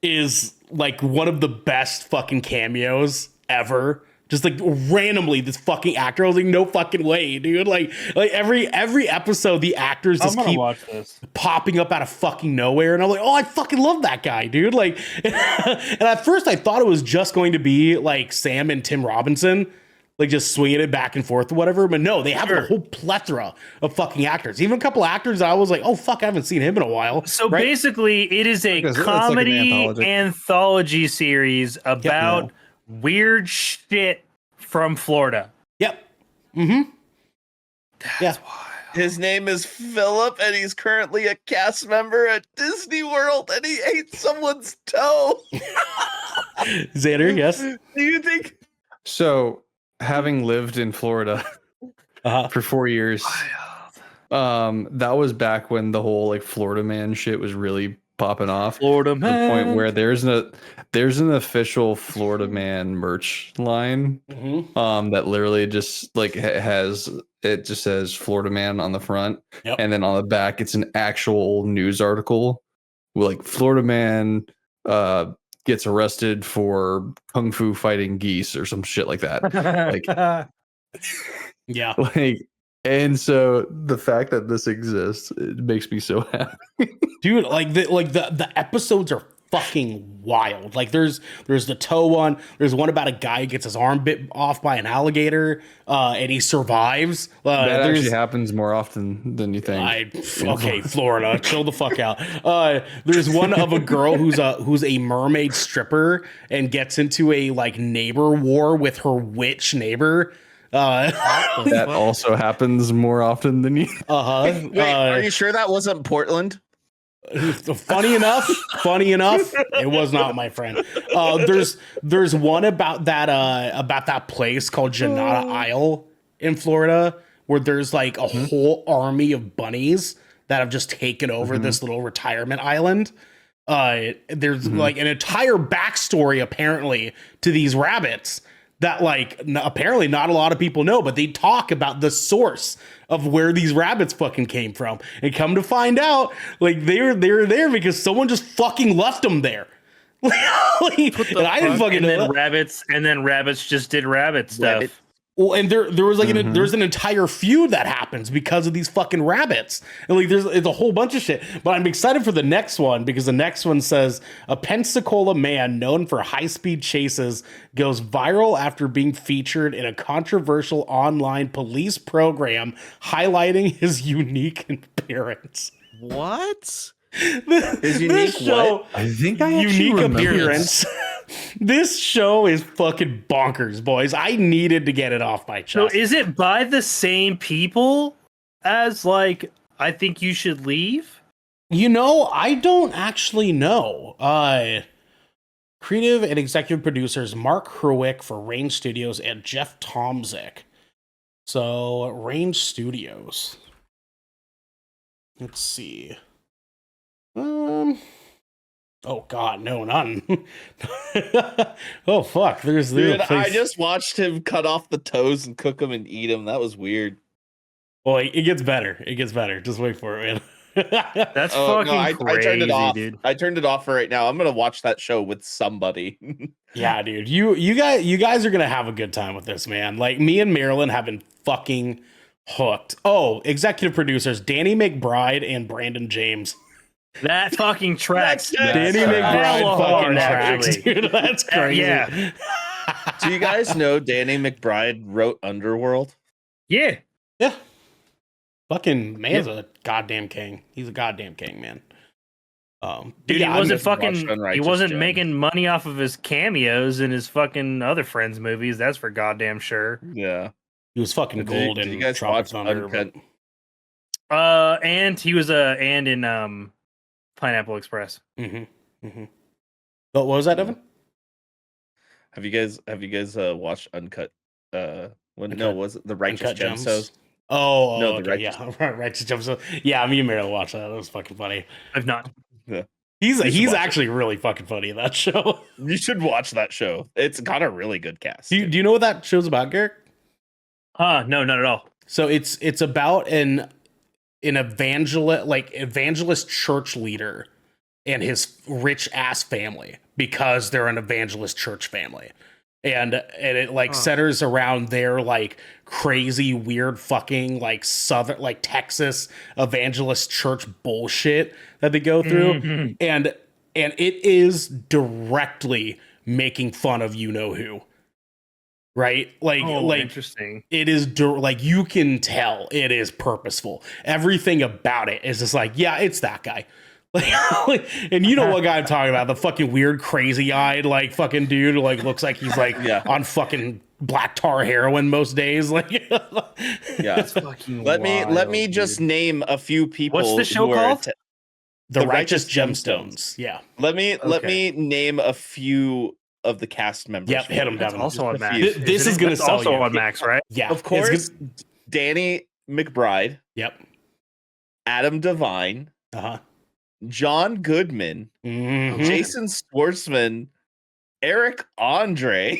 is like one of the best fucking cameos ever. Just like randomly, this fucking actor. I was like, no fucking way, dude. Like every episode, the actors just keep watch this. popping up out of fucking nowhere, and I'm like, oh, I fucking love that guy, dude. Like, and at first I thought it was just going to be like Sam and Tim Robinson, like just swinging it back and forth or whatever. But no, they have a whole plethora of fucking actors. Even a couple actors that I was like, oh fuck, I haven't seen him in a while. So right? basically, it is a It's like an comedy anthology. anthology series about weird shit from Florida. Yep. Mm-hmm. Yeah. His name is Philip, and he's currently a cast member at Disney World, and he ate someone's toe. Xander, yes. Do you think? So, having lived in Florida for 4 years, that was back when the whole like Florida man shit was really popping off. Florida To the point where there's an official Florida man merch line that literally just like has it just says Florida man on the front, and then on the back it's an actual news article with like Florida man gets arrested for kung fu fighting geese or some shit like that. Like Yeah. like, and so the fact that this exists, it makes me so happy. Dude, the episodes are fucking wild. Like there's the toe one. There's one about a guy who gets his arm bit off by an alligator, and he survives. That actually happens more often than you think. Okay, Florida, chill the fuck out. There's one of a girl who's a mermaid stripper and gets into a like neighbor war with her witch neighbor. That also happens more often than you. Wait, are you sure that wasn't Portland? Funny enough, it was not, my friend. There's one about that place called Janata Isle in Florida, where there's like a whole army of bunnies that have just taken over this little retirement island. There's like an entire backstory apparently to these rabbits that like apparently not a lot of people know, but they talk about the source of where these rabbits fucking came from, and come to find out like they were there because someone just fucking left them there. And I didn't fucking know that. And then rabbits just did rabbit stuff. Well, and there was like there's an entire feud that happens because of these fucking rabbits, and like there's a whole bunch of shit. But I'm excited for the next one because the next one says a Pensacola man known for high-speed chases goes viral after being featured in a controversial online police program highlighting his unique appearance. What? His unique what? I think I actually Unique remember appearance. This show is fucking bonkers, boys. I needed to get it off my So chest. is it by the same people as like I Think You Should Leave? You know, I don't actually know. Creative and executive producers Mark Herwick for Range Studios and Jeff Tomzik. So, Range Studios. Let's see. Oh God, no, none. Oh fuck, there's Dude, the I just watched him cut off the toes and cook them and eat them. That was weird. Well, it gets better. It gets better. Just wait for it, man. That's Oh, fucking no, I crazy, turned it off. dude. I turned it off for right now. I'm gonna watch that show with somebody. Yeah, dude. You guys are gonna have a good time with this, man. Like me and Marilyn have been fucking hooked. Oh, executive producers Danny McBride and Brandon James. That fucking tracks. Danny hella McBride hard, fucking tracks, actually. dude. That's crazy. Yeah. Do you guys know Danny McBride wrote Underworld? Yeah. Yeah. Fucking man's a goddamn king. He's a goddamn king, man. Dude, yeah, he wasn't just watched fucking. He Unrighteous wasn't Gems. making money off of his cameos in his fucking other friends' movies. That's for goddamn sure. Yeah. he was fucking Did you- gold did in you guys Tropic watch Thunder. Uncut? And he was and in Pineapple Express. But what was that, Evan? Have you guys watched Uncut? No, Uncut- was it the Righteous Uncut Gems? Gemstones? Oh, No, the okay, Righteous- yeah, Righteous Gems. Yeah, me and Meryl watched that. That was fucking funny. I've not. He's should watch actually really fucking funny in that show. You should watch that show. It's got a really good cast. Do you know what that show's about, Garrick? No, not at all. So it's about an evangelist church leader and his rich ass family because they're an evangelist church family. And it like centers around their like crazy weird fucking like southern like Texas evangelist church bullshit that they go through. And it is directly making fun of you know who. Right? Like Interesting. it is like you can tell it is purposeful. Everything about it is just like, yeah, it's that guy. Like, and you know what guy I'm talking about? The fucking weird, crazy-eyed, like fucking dude who like looks like he's like Yeah. on fucking black tar heroin most days. Like, Yeah. Fucking Let me wild, just dude. name a few people. What's the show who are called? the Righteous righteous gemstones. Yeah. Let me Okay. name a few of the cast members. Yep. Hit him, That's Devin. also on Just a Max. few. This Isn't is it? gonna That's sell also you. on Max, right? Yeah. Of it's course, good- Danny McBride, Yep. Adam Devine, Uh huh. John Goodman, Jason Schwartzman, Eric Andre.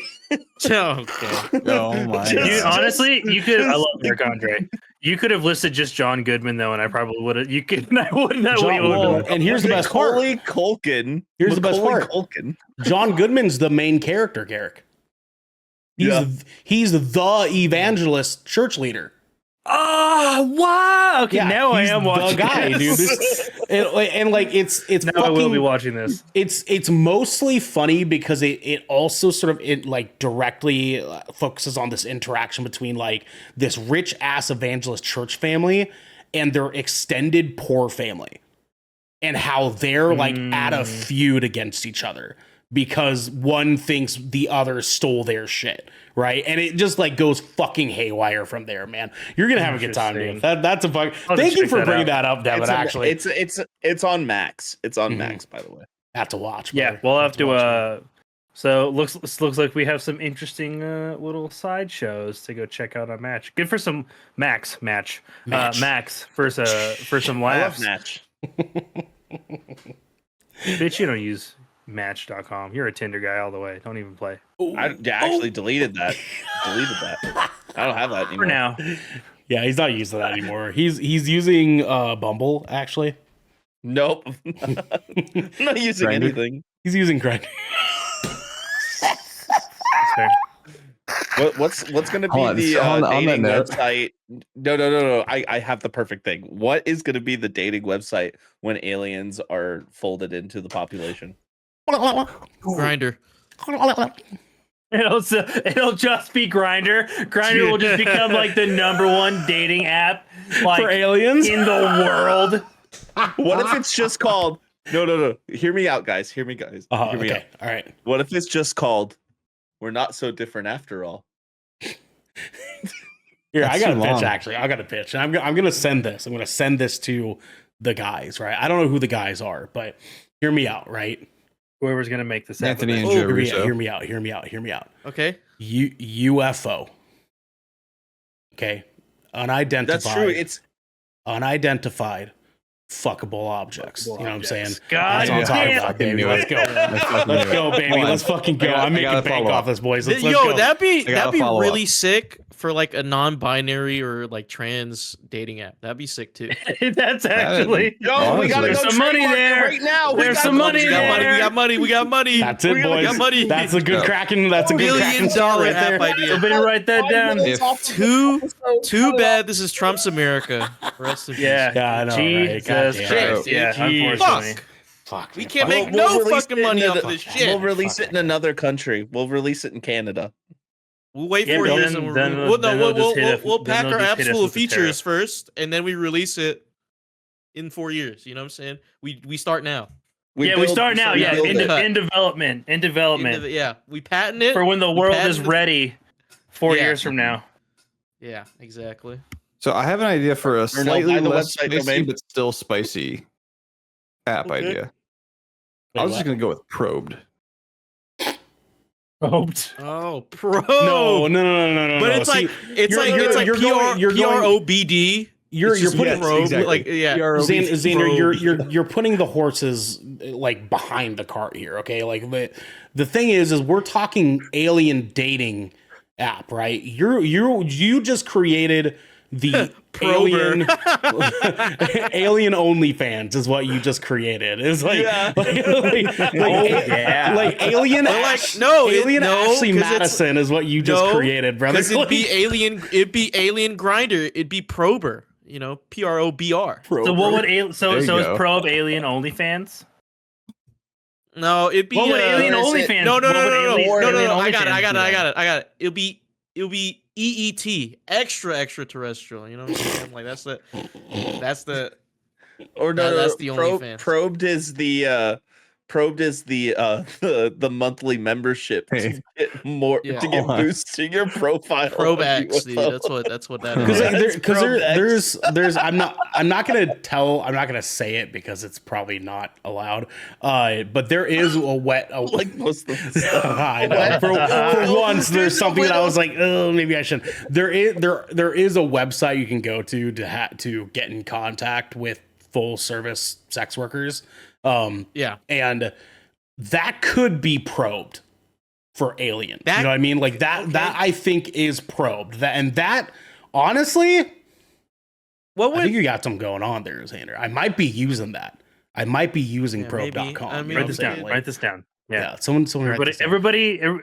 Okay. Oh my Just- Dude, god. honestly, you could. I love Eric Andre. You could have listed just John Goodman though, and I probably would have. You could. I wouldn't. And here's the best part. Macaulay Culkin. Here's the best Macaulay part. Culkin. John Goodman's the main character, Garrick. He's the evangelist church leader. Oh wow! Okay, now I he's am the watching guy, this. dude. And like it's Now I will be fucking watching this. it's mostly funny because it also sort of it like directly focuses on this interaction between like this rich ass evangelist church family and their extended poor family and how they're like at a feud against each other because one thinks the other stole their shit, right? And it just like goes fucking haywire from there, man. You're gonna have a good time, dude. That's a fuck. I'll Thank just you check for that bringing out. that up, Devin. It's on- Actually, it's on Max. It's on Mhm. Max, by the way. have to watch. Yeah, brother. we'll have to. watch it. So looks like we have some interesting little side shows to go check out on Match. Good for some Max match. Max for some I laughs. love Match. Bitch, you don't use Match.com. You're a Tinder guy all the way. Don't even play I actually deleted that. Deleted that. I don't have that anymore. for now. Yeah, he's not using that anymore. He's using Bumble actually. Nope. I'm not using Grindr? anything. He's using Kraken. Fair. What's going to be Hold on, the on that dating note. website? No. I have the perfect thing. What is going to be the dating website when aliens are folded into the population? Grinder. It'll just be Grinder. Grinder will just become like the #1 dating app like For aliens? in the world. What if it's just called No. Hear me out, guys. Hear me out. Okay. All right. What if it's just called "We're Not So Different After All"? Here, I That's got a too pitch. long. Actually, I got a pitch. I'm gonna send this. I'm gonna send this to the guys. Right. I don't know who the guys are, but hear me out. Right. Whoever's gonna make this Anthony happen. and Joe Hear me out. Russo. Hear me out. Okay. UFO. Okay. Unidentified. That's true. It's unidentified fuckable objects. You know what I'm saying? God That's what I'm talking damn. about, baby. knew Let's it. go. I fucking Let's knew go, it. baby. Hold on. Let's fucking go. I'm I making gotta bank follow off up. this, boys. Let's Yo, go. that'd be gotta follow really up. sick for like a non-binary or like trans dating app. That'd be sick too. That's actually. yo, we gotta There's go some money trademark it there. right now. There's some money We got money. there. We got money. We got money. That's it, We boys. got money. That's a good Go. Kraken. That's a good Kraken star $1 right billion there. app idea. Somebody write that down. If- Too bad this is Trump's America. Rest in peace. Yeah. Yeah, I know, right? Jesus Goddamn. Christ. Yeah, Jeez. unfortunately. Fuck. We man. can't Fuck. make no release fucking it money in off the- of this fuck. shit. We'll release it in another country. We'll release it in Canada. We'll wait Yeah, 4 but years then- and then we'll, they'll just hit we'll us- pack then our they'll just apps hit us full of with the features tariff. first, and then we release it in 4 years. You know what I'm saying? We start now. We build- start now. we Yeah, build in, it. in development. In development. Yeah, we patent it For when the we world patent is the- ready 4 Yeah. years from now. Yeah, exactly. So I have an idea for a no, slightly buy the less website spicy domain. but still spicy app Okay. idea. Wait, I was what? just gonna go with probed. Hoped. Oh, pro. No. But it's See, like it's you're- like you're- it's like you're going- you're going- PROBD. You're It's just putting probe, exactly. like yeah. Xander, you're putting the horses like behind the cart here, okay? Like the thing is we're talking alien dating app, right? You just created the alien alien OnlyFans is what you just created. It's like Yeah. like alien But, like, Ash- no, alien no, Ashley 'cause it's- Madison is what you just created, brother. Because it'd be alien grinder. It'd be prober. You know, PROBR. So what would There so you is go. probe alien OnlyFans? No, it'd be What would alien is it? OnlyFans? No. what would alien I got OnlyFans it. It'll be EET, extraterrestrial. You know what I'm saying? Like that's the Or Yeah, no, that's the OnlyFans. probed is the monthly membership Hey. to get more Yeah. to get Hold on. boost to your profile. probe on X, dude. UFO. That's what that Because is. there's I'm not gonna say it because it's probably not allowed. But there is like most of the stuff. I know. For once, there's something that I was like, oh, maybe I shouldn't. There is a website you can go to get in contact with full service sex workers. Yeah. And that could be probed for alien. That- you know what I mean? Like that okay. that I think is probed. That honestly, What I would think you got something going on there, Xander. I might be using that. I might be using Yeah, probe.com. maybe. I you mean, know Write what this I'm down. saying? Write this down. Yeah, Yeah. someone write this down.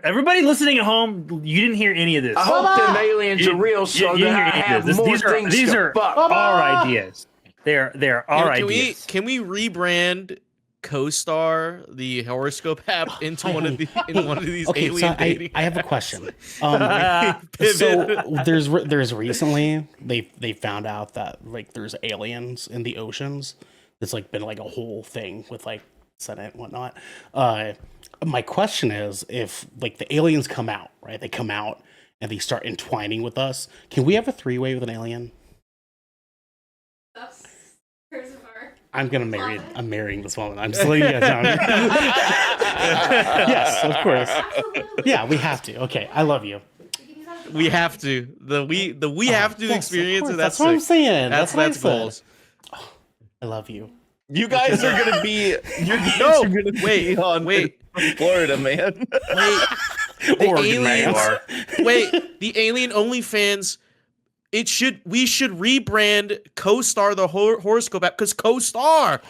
Everybody listening at home, you didn't hear any of this. I hope them aliens are real so You didn't that I hear any of have this. more These are things these to are fuck. our ideas. They're our can ideas. can we rebrand CoStar, the horoscope app, into one of these Okay, alien so dating? I have a question. So Pivot. there's recently they found out that like there's aliens in the oceans. It's like been like a whole thing with like Senate and whatnot. My question is, if like the aliens come out, right? They come out and they start entwining with us. Can we have a 3-way with an alien? That's Christopher. I'm marrying this woman. I'm just letting you guys know. Yes, of course. Absolutely. Yeah, we have to. Okay, I love you. We have to. We have to Yes, of experience course, it. That's what I'm sick. saying. That's what I said. goals. I love you. You guys are gonna be. You guys No, are gonna wait, be on wait. Florida, man. Wait, the Oregon, man. aliens. Wait, the alien OnlyFans. We should rebrand CoStar the horoscope app because CoStar,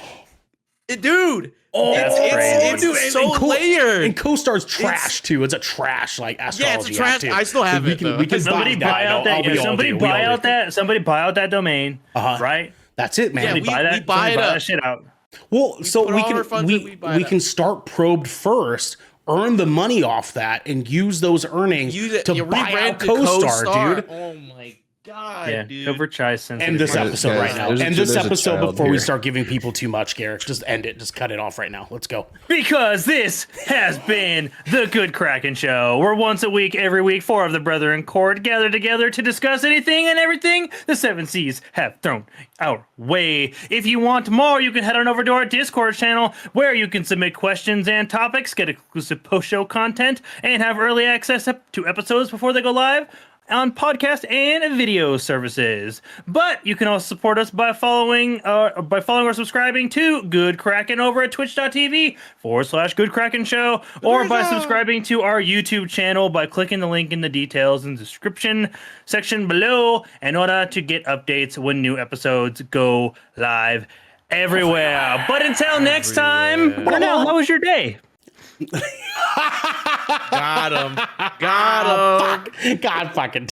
dude. Oh, That's crazy. It's so layered. And CoStar's trash too. It's a trash like astrology. Yeah, it's a trash. app, too. I still have we it. can, though. we can Somebody buy out that. We all Somebody do. We buy all out do. that. Somebody buy out that domain. Uh-huh. Right. That's it, man. Yeah, Somebody buy that. we buy somebody it buy up. that shit out. Well, so put we all can our funds in, we buy we it can up. start probed first, earn the money off that, and use those earnings Use it to you buy rebrand out to CoStar, dude. Oh my God, Yeah, dude. go for Tyson. End this Guys, episode right now. there's a- End this there's a episode child before we here. start giving people too much, Garrett. Just end it. Just cut it off right now. Let's go. Because this has been the Good Kraken Show, where once a week, every week, four of the Brethren Court gather together to discuss anything and everything the Seven Seas have thrown our way. If you want more, you can head on over to our Discord channel, where you can submit questions and topics, get exclusive post-show content, and have early access to episodes before they go live on podcast and video services. But you can also support us by following or subscribing to Good Kraken over at twitch.tv/Good Kraken Show, or by subscribing to our YouTube channel by clicking the link in the details in the description section below in order to get updates when new episodes go live everywhere. But until next time, Darnell, how was your day? Got him. Got him. God fucking